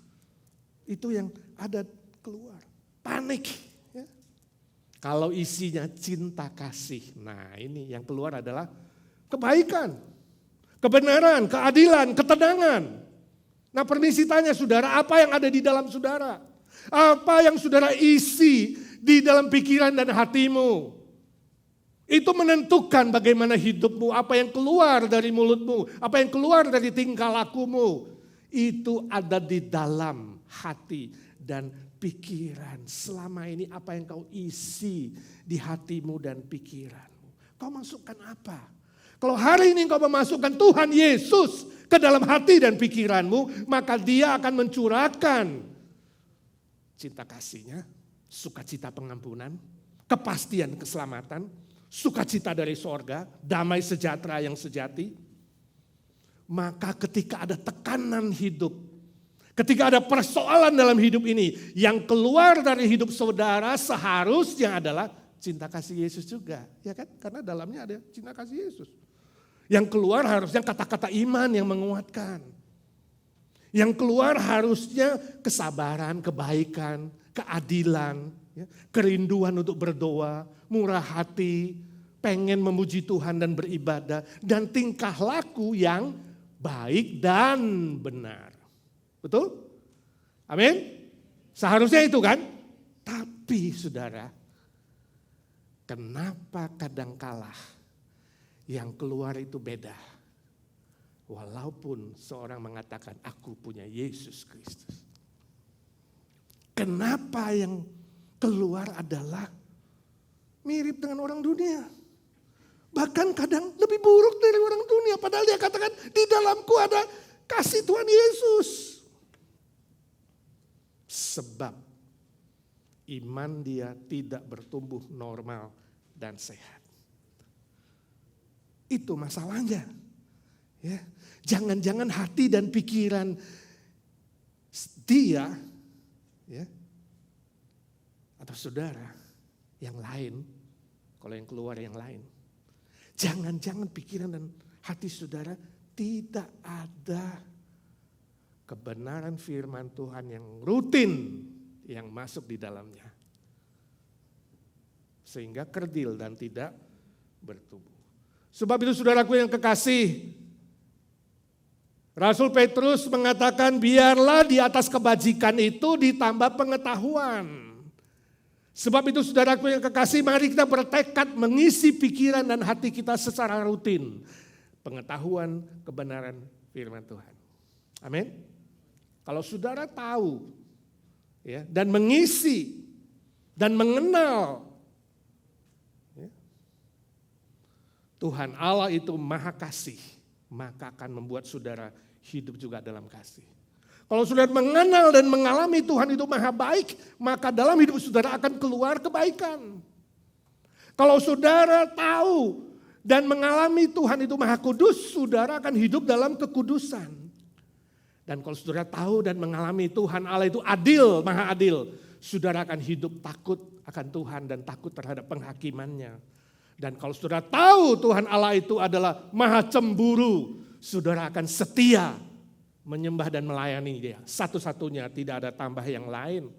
itu yang ada keluar. Panik. Ya. Kalau isinya cinta kasih, nah ini yang keluar adalah kebaikan, kebenaran, keadilan, ketenangan. Nah permisi tanya saudara, apa yang ada di dalam saudara? Apa yang saudara isi di dalam pikiran dan hatimu? Itu menentukan bagaimana hidupmu, apa yang keluar dari mulutmu, apa yang keluar dari tingkah lakumu. Itu ada di dalam hati dan pikiran. Selama ini apa yang kau isi di hatimu dan pikiranmu. Kau masukkan apa? Kalau hari ini kau memasukkan Tuhan Yesus ke dalam hati dan pikiranmu, maka Dia akan mencurahkan cinta kasih-Nya, sukacita pengampunan, kepastian keselamatan, sukacita dari sorga, damai sejahtera yang sejati. Maka ketika ada tekanan hidup, ketika ada persoalan dalam hidup ini, yang keluar dari hidup saudara seharusnya adalah cinta kasih Yesus juga. Ya kan? Karena dalamnya ada cinta kasih Yesus. Yang keluar harusnya kata-kata iman yang menguatkan. Yang keluar harusnya kesabaran, kebaikan, keadilan, ya, kerinduan untuk berdoa, murah hati, pengen memuji Tuhan dan beribadah, dan tingkah laku yang baik dan benar. Betul? Amin? Seharusnya itu kan? Tapi saudara, kenapa kadangkala yang keluar itu beda? Walaupun seorang mengatakan aku punya Yesus Kristus. Kenapa yang keluar adalah mirip dengan orang dunia? Bahkan kadang lebih buruk dari orang dunia. Padahal dia katakan di dalamku ada kasih Tuhan Yesus. Sebab iman dia tidak bertumbuh normal dan sehat. Itu masalahnya. Ya, jangan-jangan hati dan pikiran dia, ya, atau saudara yang lain, kalau yang keluar yang lain, jangan-jangan pikiran dan hati saudara tidak ada kebenaran firman Tuhan yang rutin yang masuk di dalamnya, sehingga kerdil dan tidak bertumbuh. Sebab itu saudaraku yang kekasih, Rasul Petrus mengatakan biarlah di atas kebajikan itu ditambah pengetahuan. Sebab itu saudaraku yang kekasih, mari kita bertekad mengisi pikiran dan hati kita secara rutin pengetahuan kebenaran firman Tuhan. Amin. Kalau saudara tahu ya, dan mengisi dan mengenal ya, Tuhan Allah itu maha kasih, maka akan membuat saudara hidup juga dalam kasih. Kalau saudara mengenal dan mengalami Tuhan itu maha baik, maka dalam hidup saudara akan keluar kebaikan. Kalau saudara tahu dan mengalami Tuhan itu maha kudus, saudara akan hidup dalam kekudusan. Dan kalau saudara tahu dan mengalami Tuhan Allah itu adil, maha adil, saudara akan hidup takut akan Tuhan dan takut terhadap penghakimannya. Dan kalau saudara tahu Tuhan Allah itu adalah maha cemburu, saudara akan setia menyembah dan melayani Dia. Satu-satunya, tidak ada tambah yang lain.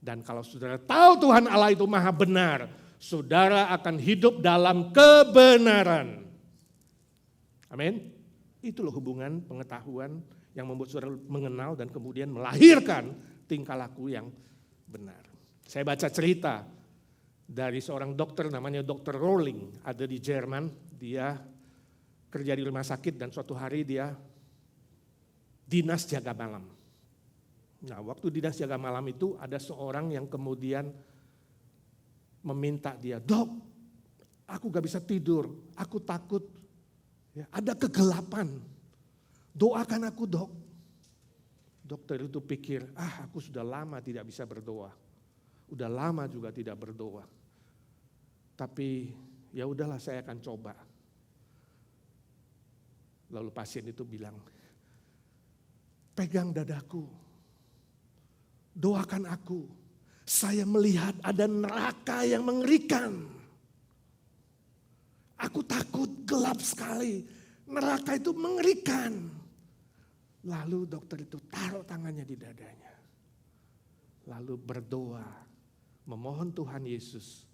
Dan kalau saudara tahu Tuhan Allah itu maha benar, saudara akan hidup dalam kebenaran. Amin. Itulah hubungan pengetahuan yang membuat saudara mengenal dan kemudian melahirkan tingkah laku yang benar. Saya baca cerita dari seorang dokter namanya Dr. Rowling, ada di Jerman. Dia kerja di rumah sakit dan suatu hari dia dinas jaga malam. Nah, waktu dinas jaga malam itu ada seorang yang kemudian meminta dia, "Dok, aku gak bisa tidur, aku takut ya, ada kegelapan. Doakan aku, Dok." Dokter itu pikir, aku sudah lama tidak bisa berdoa. Udah lama juga tidak berdoa. Tapi ya udahlah, saya akan coba. Lalu pasien itu bilang, "Pegang dadaku, doakan aku. Saya melihat ada neraka yang mengerikan. Aku takut, gelap sekali. Neraka itu mengerikan." Lalu dokter itu taruh tangannya di dadanya. Lalu berdoa, memohon Tuhan Yesus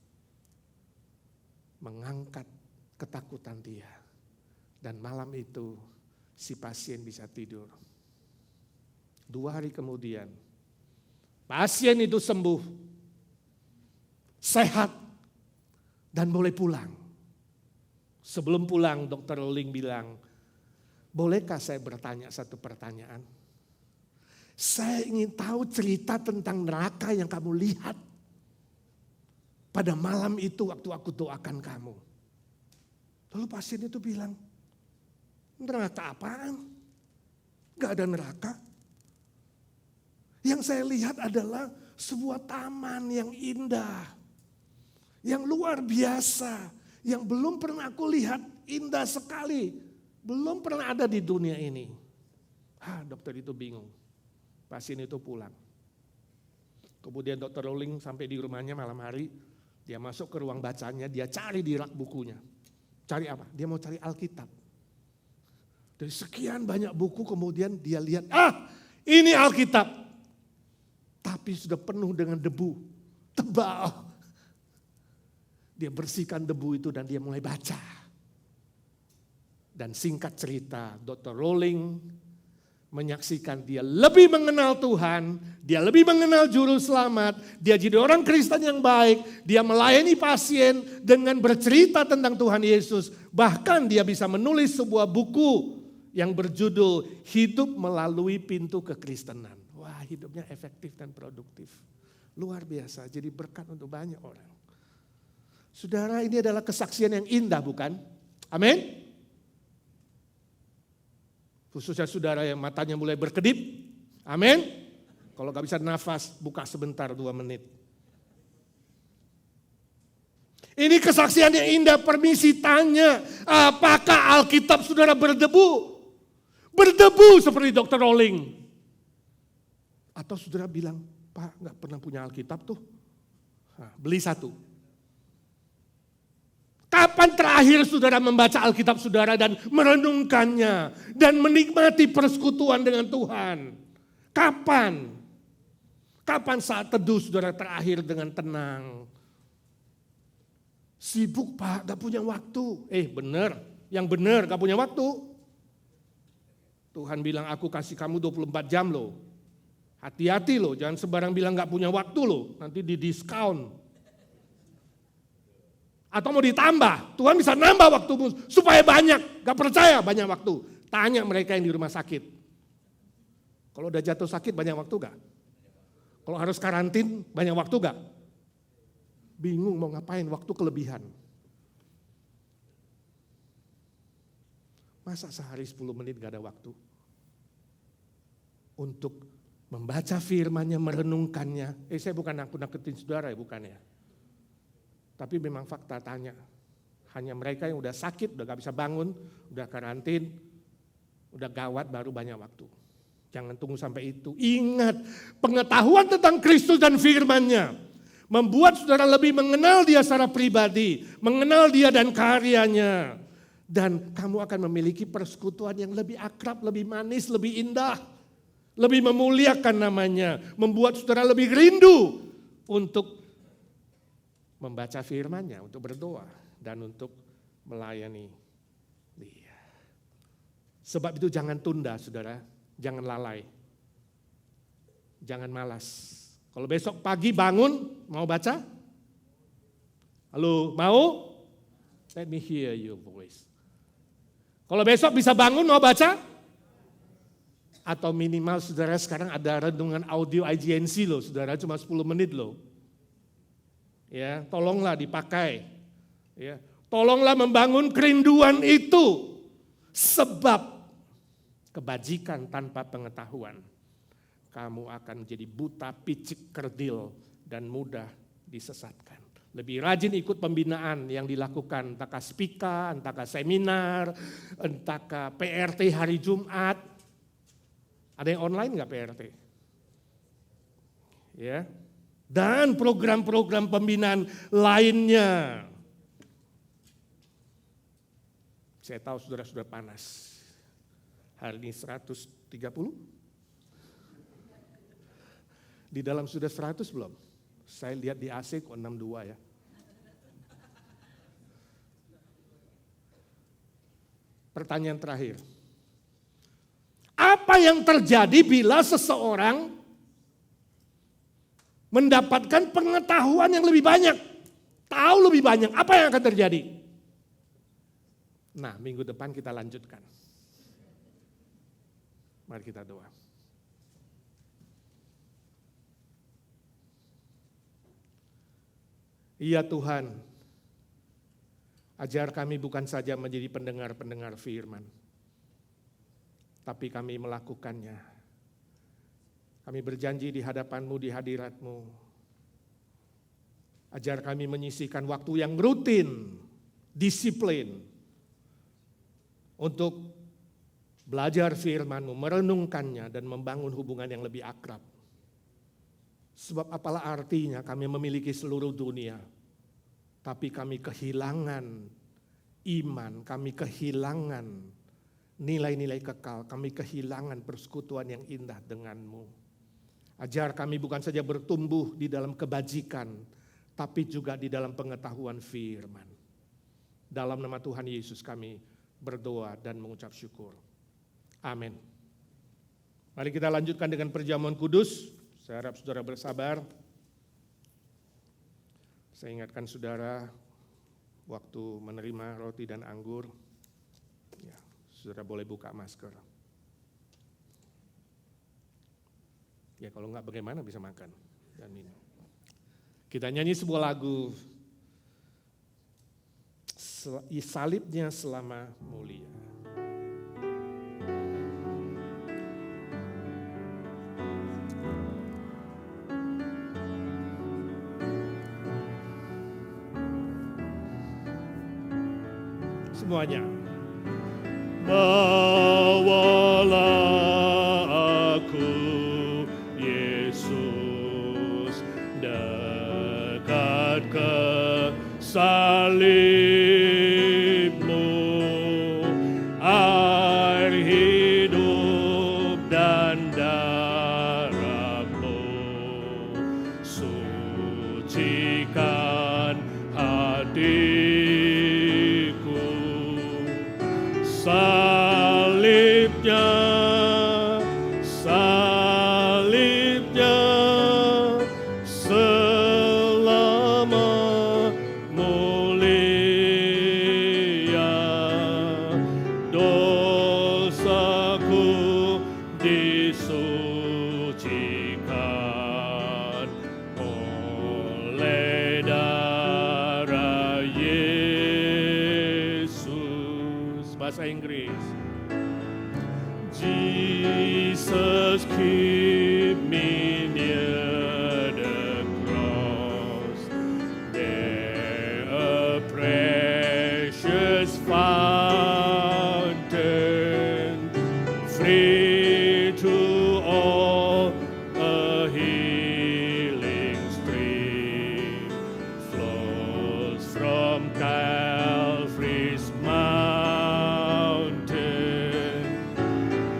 mengangkat ketakutan dia. Dan malam itu si pasien bisa tidur. 2 hari kemudian, pasien itu sembuh, sehat, dan boleh pulang. Sebelum pulang, Dr. Rowling bilang, "Bolehkah saya bertanya satu pertanyaan? Saya ingin tahu cerita tentang neraka yang kamu lihat pada malam itu waktu aku doakan kamu." Lalu pasien itu bilang, "Neraka apaan? Gak ada neraka. Yang saya lihat adalah sebuah taman yang indah, yang luar biasa, yang belum pernah aku lihat, indah sekali, belum pernah ada di dunia ini." Dokter itu bingung. Pasien itu pulang. Kemudian Dr. Rowling sampai di rumahnya malam hari, dia masuk ke ruang bacanya, dia cari di rak bukunya. Cari apa? Dia mau cari Alkitab. Dari sekian banyak buku kemudian dia lihat, ini Alkitab. Tapi sudah penuh dengan debu, tebal. Dia bersihkan debu itu dan dia mulai baca. Dan singkat cerita, Dr. Rowling menyaksikan dia lebih mengenal Tuhan, dia lebih mengenal juru selamat, dia jadi orang Kristen yang baik, dia melayani pasien dengan bercerita tentang Tuhan Yesus. Bahkan dia bisa menulis sebuah buku yang berjudul Hidup Melalui Pintu Kekristenan. Wah, hidupnya efektif dan produktif. Luar biasa, jadi berkat untuk banyak orang. Saudara, ini adalah kesaksian yang indah, bukan? Amin. Khususnya saudara yang matanya mulai berkedip. Amin. Kalau gak bisa nafas, buka sebentar 2 menit. Ini kesaksian yang indah. Permisi tanya, apakah Alkitab saudara berdebu? Berdebu seperti Dr. Rowling. Atau saudara bilang, "Pak, gak pernah punya Alkitab tuh." Beli 1. Kapan terakhir saudara membaca Alkitab saudara dan merenungkannya dan menikmati persekutuan dengan Tuhan? Kapan? Kapan saat teduh saudara terakhir dengan tenang? Sibuk, Pak, gak punya waktu. Benar, yang benar gak punya waktu. Tuhan bilang, "Aku kasih kamu 24 jam loh. Hati-hati loh, jangan sembarang bilang gak punya waktu loh, nanti di diskon." Atau mau ditambah, Tuhan bisa nambah waktumu supaya banyak. Gak percaya banyak waktu. Tanya mereka yang di rumah sakit. Kalau udah jatuh sakit banyak waktu gak? Kalau harus karantin banyak waktu gak? Bingung mau ngapain, waktu kelebihan. Masa sehari 10 menit gak ada waktu? Untuk membaca firman-Nya, merenungkannya. Saya bukan nakut-nakutin saudara ya, bukan ya. Tapi memang fakta tanya, hanya mereka yang udah sakit, udah gak bisa bangun, udah karantin, udah gawat baru banyak waktu. Jangan tunggu sampai itu. Ingat, pengetahuan tentang Kristus dan firman-Nya membuat saudara lebih mengenal Dia secara pribadi, mengenal Dia dan karyanya. Dan kamu akan memiliki persekutuan yang lebih akrab, lebih manis, lebih indah, lebih memuliakan namanya, membuat saudara lebih rindu untuk membaca firman-Nya, untuk berdoa, dan untuk melayani Dia. Sebab itu jangan tunda saudara, jangan lalai, jangan malas. Kalau besok pagi bangun, mau baca? Halo, mau? Let me hear your voice. Kalau besok bisa bangun, mau baca? Atau minimal saudara sekarang ada renungan audio IGNC loh, saudara cuma 10 menit loh. Ya, tolonglah dipakai. Ya, tolonglah membangun kerinduan itu. Sebab kebajikan tanpa pengetahuan, kamu akan menjadi buta, picik, kerdil, dan mudah disesatkan. Lebih rajin ikut pembinaan yang dilakukan, entahkah spika, entahkah seminar, entahkah PRT hari Jumat. Ada yang online nggak PRT? Ya. Dan program-program pembinaan lainnya. Saya tahu saudara sudah panas. Hari ini 130? Di dalam sudah 100 belum? Saya lihat di AC kok 62 ya. Pertanyaan terakhir. Apa yang terjadi bila seseorang mendapatkan pengetahuan yang lebih banyak, tahu lebih banyak, apa yang akan terjadi? Nah, minggu depan kita lanjutkan. Mari kita doa. Iya Tuhan, ajar kami bukan saja menjadi pendengar-pendengar firman, tapi kami melakukannya. Kami berjanji di hadapan-Mu, di hadirat-Mu. Ajar kami menyisihkan waktu yang rutin, disiplin, untuk belajar firman-Mu, merenungkannya, dan membangun hubungan yang lebih akrab. Sebab apalah artinya kami memiliki seluruh dunia, tapi kami kehilangan iman, kami kehilangan nilai-nilai kekal, kami kehilangan persekutuan yang indah dengan-Mu. Ajar kami bukan saja bertumbuh di dalam kebajikan, tapi juga di dalam pengetahuan firman. Dalam nama Tuhan Yesus kami berdoa dan mengucap syukur. Amin. Mari kita lanjutkan dengan perjamuan kudus. Saya harap saudara bersabar. Saya ingatkan saudara, waktu menerima roti dan anggur, ya, saudara boleh buka masker. Ya kalau enggak bagaimana bisa makan dan minum. Kita nyanyi sebuah lagu, Salibnya Selama Mulia. Semuanya. Bawalah aku, Yesus, dekat ke salib-Mu, air hidup dan darah-Mu, sucikan hatiku. Salibnya, salibnya selama mulia. Jesus, keep me near the cross. There a precious fountain, free to all, a healing stream flows from Calvary's mountain.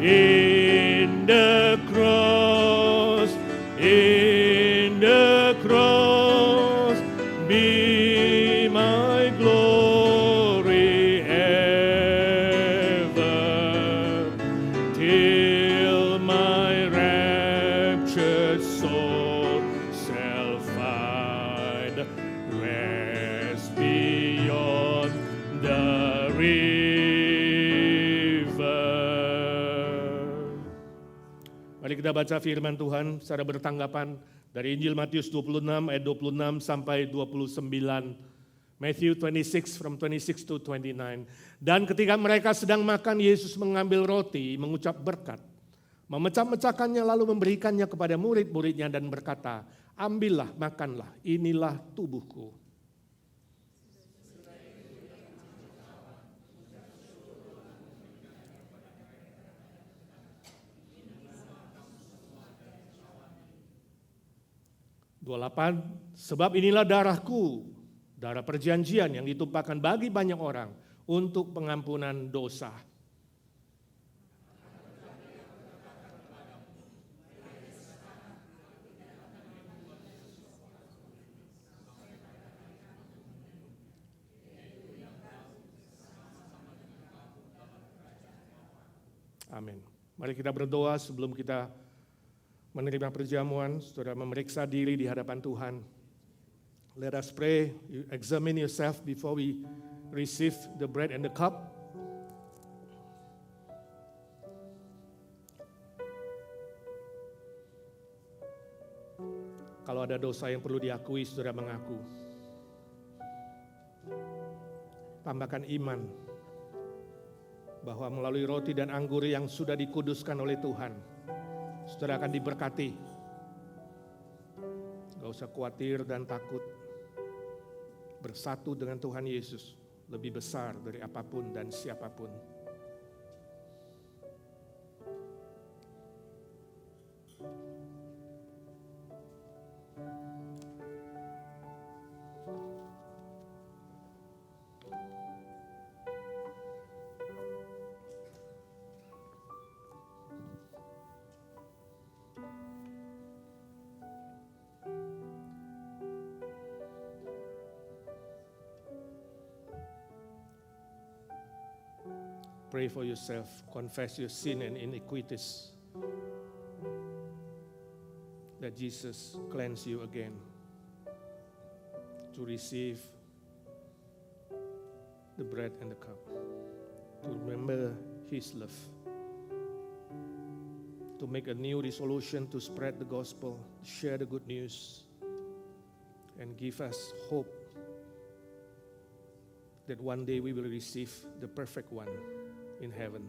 In the cross, be my glory ever, till my raptured soul shall find rest beyond the river. Mari kita baca firman Tuhan secara bertanggapan dari Injil Matius 26 ayat 26 sampai 29. Matthew 26 from 26 to 29. Dan ketika mereka sedang makan, Yesus mengambil roti, mengucap berkat, memecah-mecahkannya lalu memberikannya kepada murid-muridnya dan berkata, ambillah, makanlah, inilah tubuhku. Sebab inilah darahku, darah perjanjian yang ditumpahkan bagi banyak orang untuk pengampunan dosa. Amin. Mari kita berdoa sebelum kita menerima perjamuan, saudara memeriksa diri di hadapan Tuhan. Let us pray, you examine yourself before we receive the bread and the cup. Kalau ada dosa yang perlu diakui, saudara mengaku. Tambahkan iman bahwa melalui roti dan anggur yang sudah dikuduskan oleh Tuhan, saudara akan diberkati. Gak usah khawatir dan takut. Bersatu dengan Tuhan Yesus lebih besar dari apapun dan siapapun. Pray for yourself, confess your sin and iniquities, that Jesus cleanse you again to receive the bread and the cup, to remember His love, to make a new resolution to spread the gospel, share the good news, and give us hope that one day we will receive the perfect one in heaven.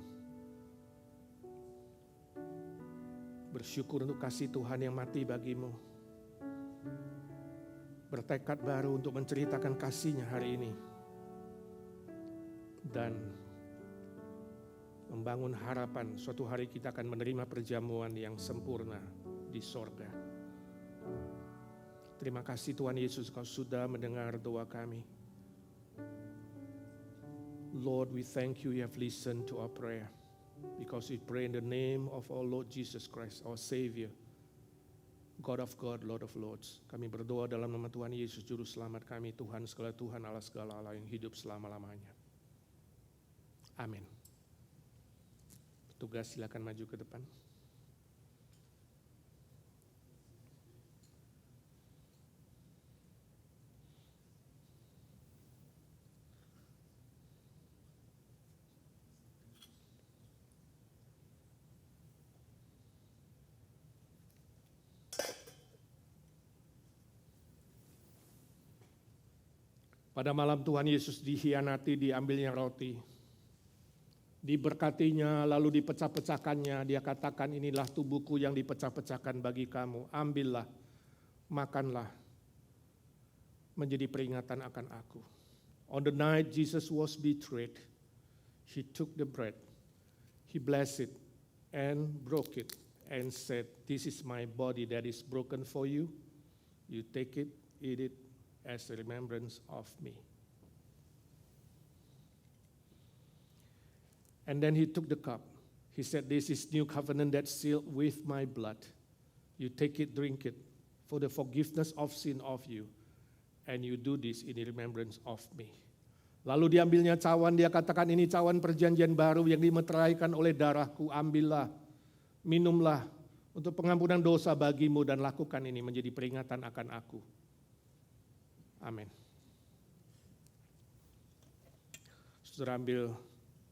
Bersyukur untuk kasih Tuhan yang mati bagimu. Bertekad baru untuk menceritakan kasih-Nya hari ini. Dan membangun harapan suatu hari kita akan menerima perjamuan yang sempurna di sorga. Terima kasih Tuhan Yesus, Kau sudah mendengar doa kami. Lord, we thank you have listened to our prayer, because we pray in the name of our Lord Jesus Christ, our Savior, God of God, Lord of Lords. Kami berdoa dalam nama Tuhan Yesus, Juru Selamat kami, Tuhan segala Tuhan, Allah segala Allah yang hidup selama-lamanya. Amin. Petugas silakan maju ke depan. Pada malam Tuhan Yesus dikhianati, diambilnya roti. Diberkatinya lalu dipecah-pecahkannya. Dia katakan, inilah tubuhku yang dipecah-pecahkan bagi kamu. Ambillah, makanlah, menjadi peringatan akan aku. On the night Jesus was betrayed, he took the bread, he blessed it and broke it and said, this is my body that is broken for you. You take it, eat it as a remembrance of me. And then he took the cup. He said, this is new covenant that's sealed with my blood. You take it, drink it, for the forgiveness of sin of you. And you do this in remembrance of me. Lalu diambilnya cawan, dia katakan ini cawan perjanjian baru yang dimeteraikan oleh darahku. Ambillah, minumlah untuk pengampunan dosa bagimu dan lakukan ini menjadi peringatan akan aku. Amin. Saudara ambil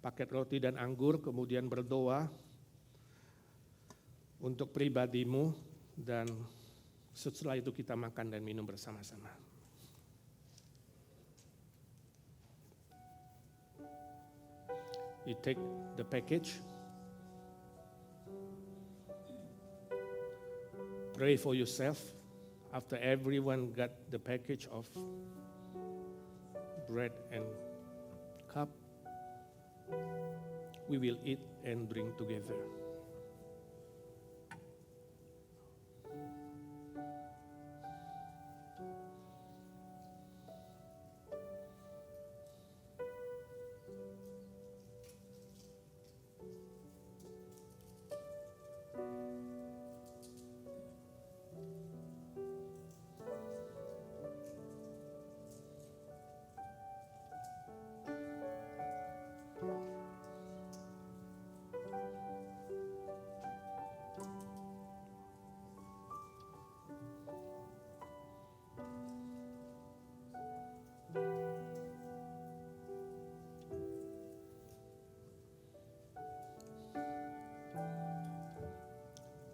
paket roti dan anggur, kemudian berdoa untuk pribadimu dan setelah itu kita makan dan minum bersama-sama. You take the package. Pray for yourself. After everyone got the package of bread and cup, we will eat and drink together.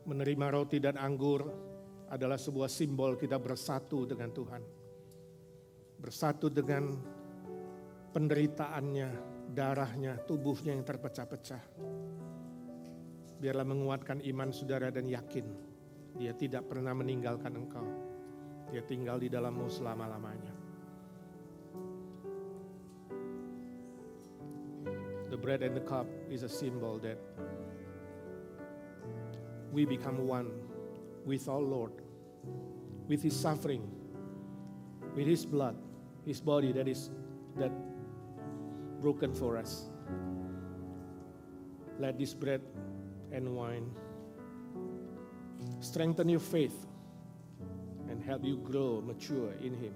Menerima roti dan anggur adalah sebuah simbol kita bersatu dengan Tuhan. Bersatu dengan penderitaannya, darahnya, tubuhnya yang terpecah-pecah. Biarlah menguatkan iman saudara dan yakin dia tidak pernah meninggalkan engkau. Dia tinggal di dalammu selama-lamanya. The bread and the cup is a symbol that we become one with our Lord, with His suffering, with His blood, His body that broken for us. Let this bread and wine strengthen your faith and help you grow mature in Him.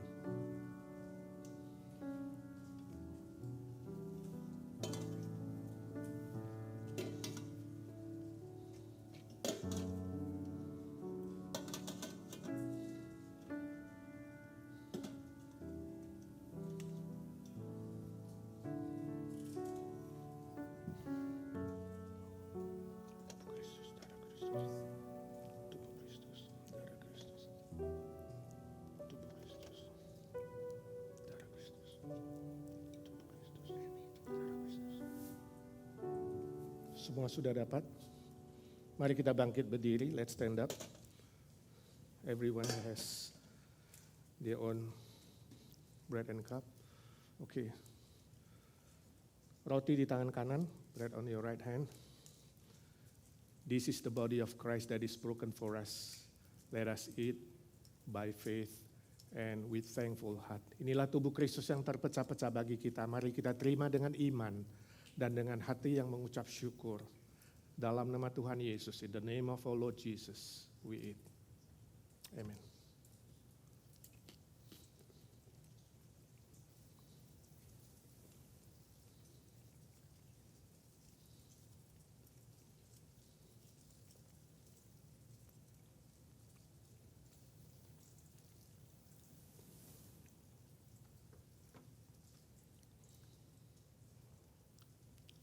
Semua sudah dapat? Mari kita bangkit berdiri, let's stand up. Everyone has their own bread and cup. Okay. Roti di tangan kanan, bread on your right hand. This is the body of Christ that is broken for us. Let us eat by faith and with thankful heart. Inilah tubuh Kristus yang terpecah-pecah bagi kita. Mari kita terima dengan iman dan dengan hati yang mengucap syukur. Dalam nama Tuhan Yesus, in the name of our Lord Jesus, we eat. Amen.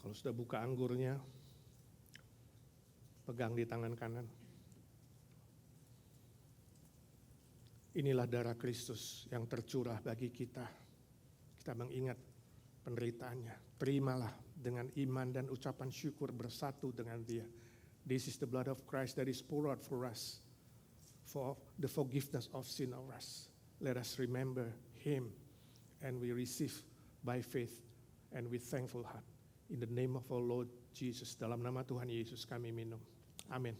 Kalau sudah buka anggurnya, pegang di tangan kanan. Inilah darah Kristus yang tercurah bagi kita. Kita mengingat penderitaannya. Terimalah dengan iman dan ucapan syukur bersatu dengan Dia. This is the blood of Christ that is poured out for us, for the forgiveness of sin of us. Let us remember Him and we receive by faith and with thankful heart. In the name of our Lord Jesus, dalam nama Tuhan Yesus kami minum. Amin.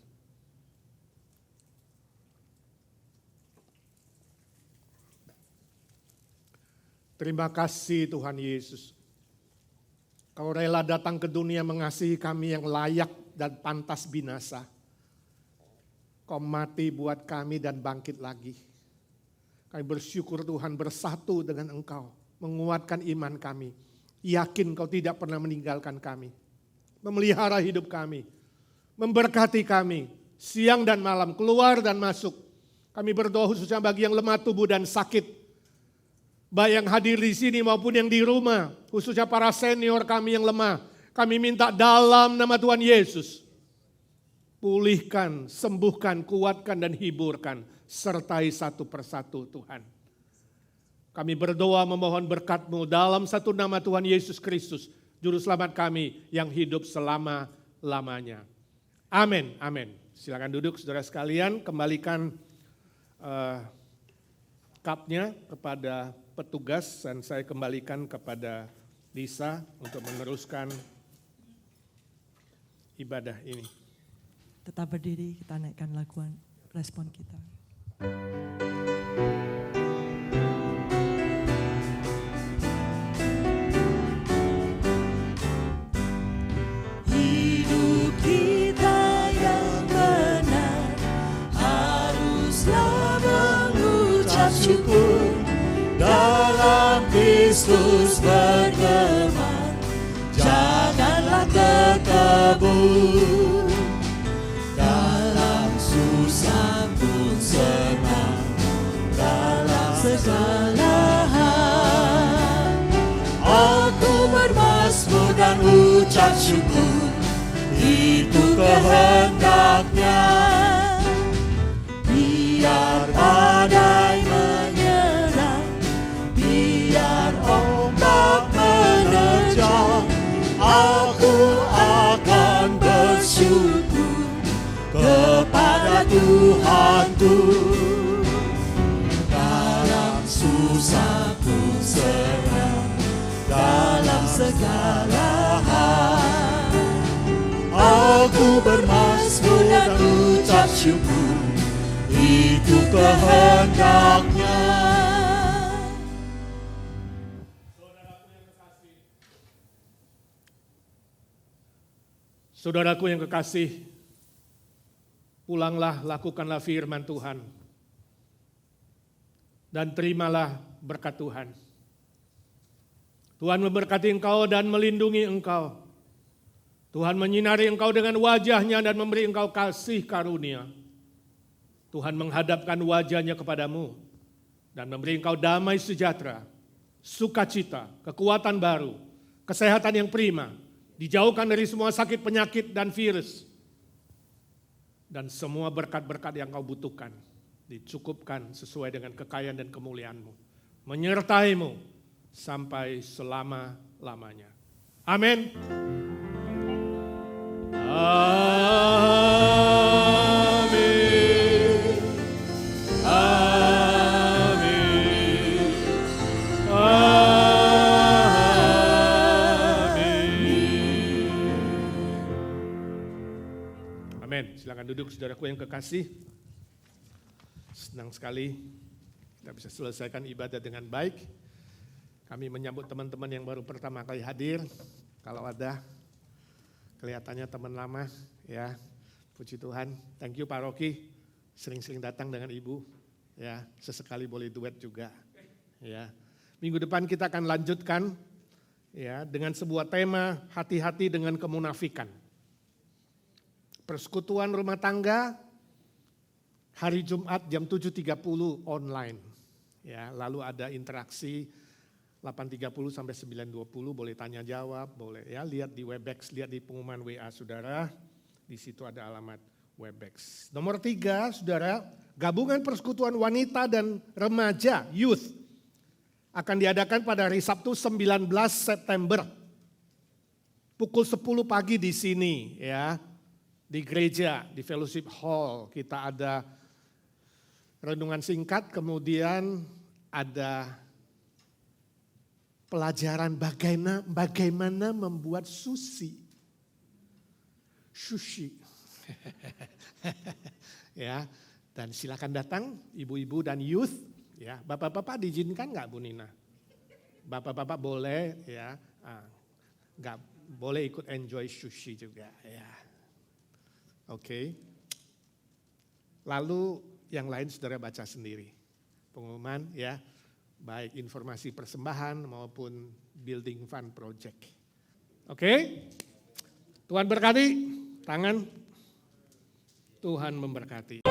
Terima kasih Tuhan Yesus. Kau rela datang ke dunia mengasihi kami yang layak dan pantas binasa. Kau mati buat kami dan bangkit lagi. Kami bersyukur Tuhan bersatu dengan Engkau. Menguatkan iman kami. Yakin Kau tidak pernah meninggalkan kami. Memelihara hidup kami. Memberkati kami. Siang dan malam, keluar dan masuk. Kami berdoa khususnya bagi yang lemah tubuh dan sakit. Baik yang hadir di sini maupun yang di rumah, khususnya para senior kami yang lemah, kami minta dalam nama Tuhan Yesus, pulihkan, sembuhkan, kuatkan dan hiburkan, sertai satu persatu Tuhan. Kami berdoa memohon berkat-Mu dalam satu nama Tuhan Yesus Kristus, Juru Selamat kami yang hidup selama-lamanya. Amin, amin. Silakan duduk saudara sekalian, kembalikan cupnya kepada petugas dan saya kembalikan kepada Lisa untuk meneruskan ibadah ini. Tetap berdiri, kita naikkan laguan respon kita. Hidup kita yang benar haruslah mengucap syukur. Dalam Kristus berteman, janganlah terkebun. Dalam susah pun senang, dalam segala hal. Aku bermazmur dan ucap syukur, itu kehendaknya. Biar badai menyerang, biar ombak menerjang, aku akan bersyukur kepada Tuhanku. Dalam susah pun senang, dalam segala hal. Aku bermazmur dan ucap syukur, itu kehendaknya. Saudaraku yang kekasih, pulanglah, lakukanlah firman Tuhan. Dan terimalah berkat Tuhan. Tuhan memberkati engkau dan melindungi engkau. Tuhan menyinari engkau dengan wajahnya dan memberi engkau kasih karunia. Tuhan menghadapkan wajahnya kepadamu dan memberi engkau damai sejahtera, sukacita, kekuatan baru, kesehatan yang prima, dijauhkan dari semua sakit penyakit dan virus. Dan semua berkat-berkat yang kau butuhkan dicukupkan sesuai dengan kekayaan dan kemuliaan-Mu. Menyertai-Mu sampai selama-lamanya. Amin. Amin. Amin. Amin. Silakan duduk saudaraku yang kekasih. Senang sekali kita bisa selesaikan ibadah dengan baik. Kami menyambut teman-teman yang baru pertama kali hadir. Kalau ada kelihatannya teman lama, ya, puji Tuhan. Thank you Pak Rocky, sering-sering datang dengan Ibu, ya, sesekali boleh duet juga, ya. Minggu depan kita akan lanjutkan, ya, dengan sebuah tema hati-hati dengan kemunafikan. Persekutuan rumah tangga hari Jumat jam 7.30 online, ya. Lalu ada interaksi 8.30 sampai 9.20 boleh tanya jawab, boleh ya lihat di Webex, lihat di pengumuman WA saudara, di situ ada alamat Webex. Nomor 3 saudara, gabungan persekutuan wanita dan remaja, youth, akan diadakan pada hari Sabtu 19 September. pukul 10 pagi di sini ya. Di gereja, di Fellowship Hall kita ada renungan singkat, kemudian ada pelajaran bagaimana membuat sushi. Ya, dan silakan datang ibu-ibu dan youth. Ya, bapak-bapak diizinkan nggak Bu Nina? Bapak-bapak boleh ya, nggak boleh ikut enjoy sushi juga ya. Oke. Lalu yang lain saudara baca sendiri. Pengumuman ya, baik informasi persembahan maupun building fund project. Oke. Tuhan berkati, tangan Tuhan memberkati.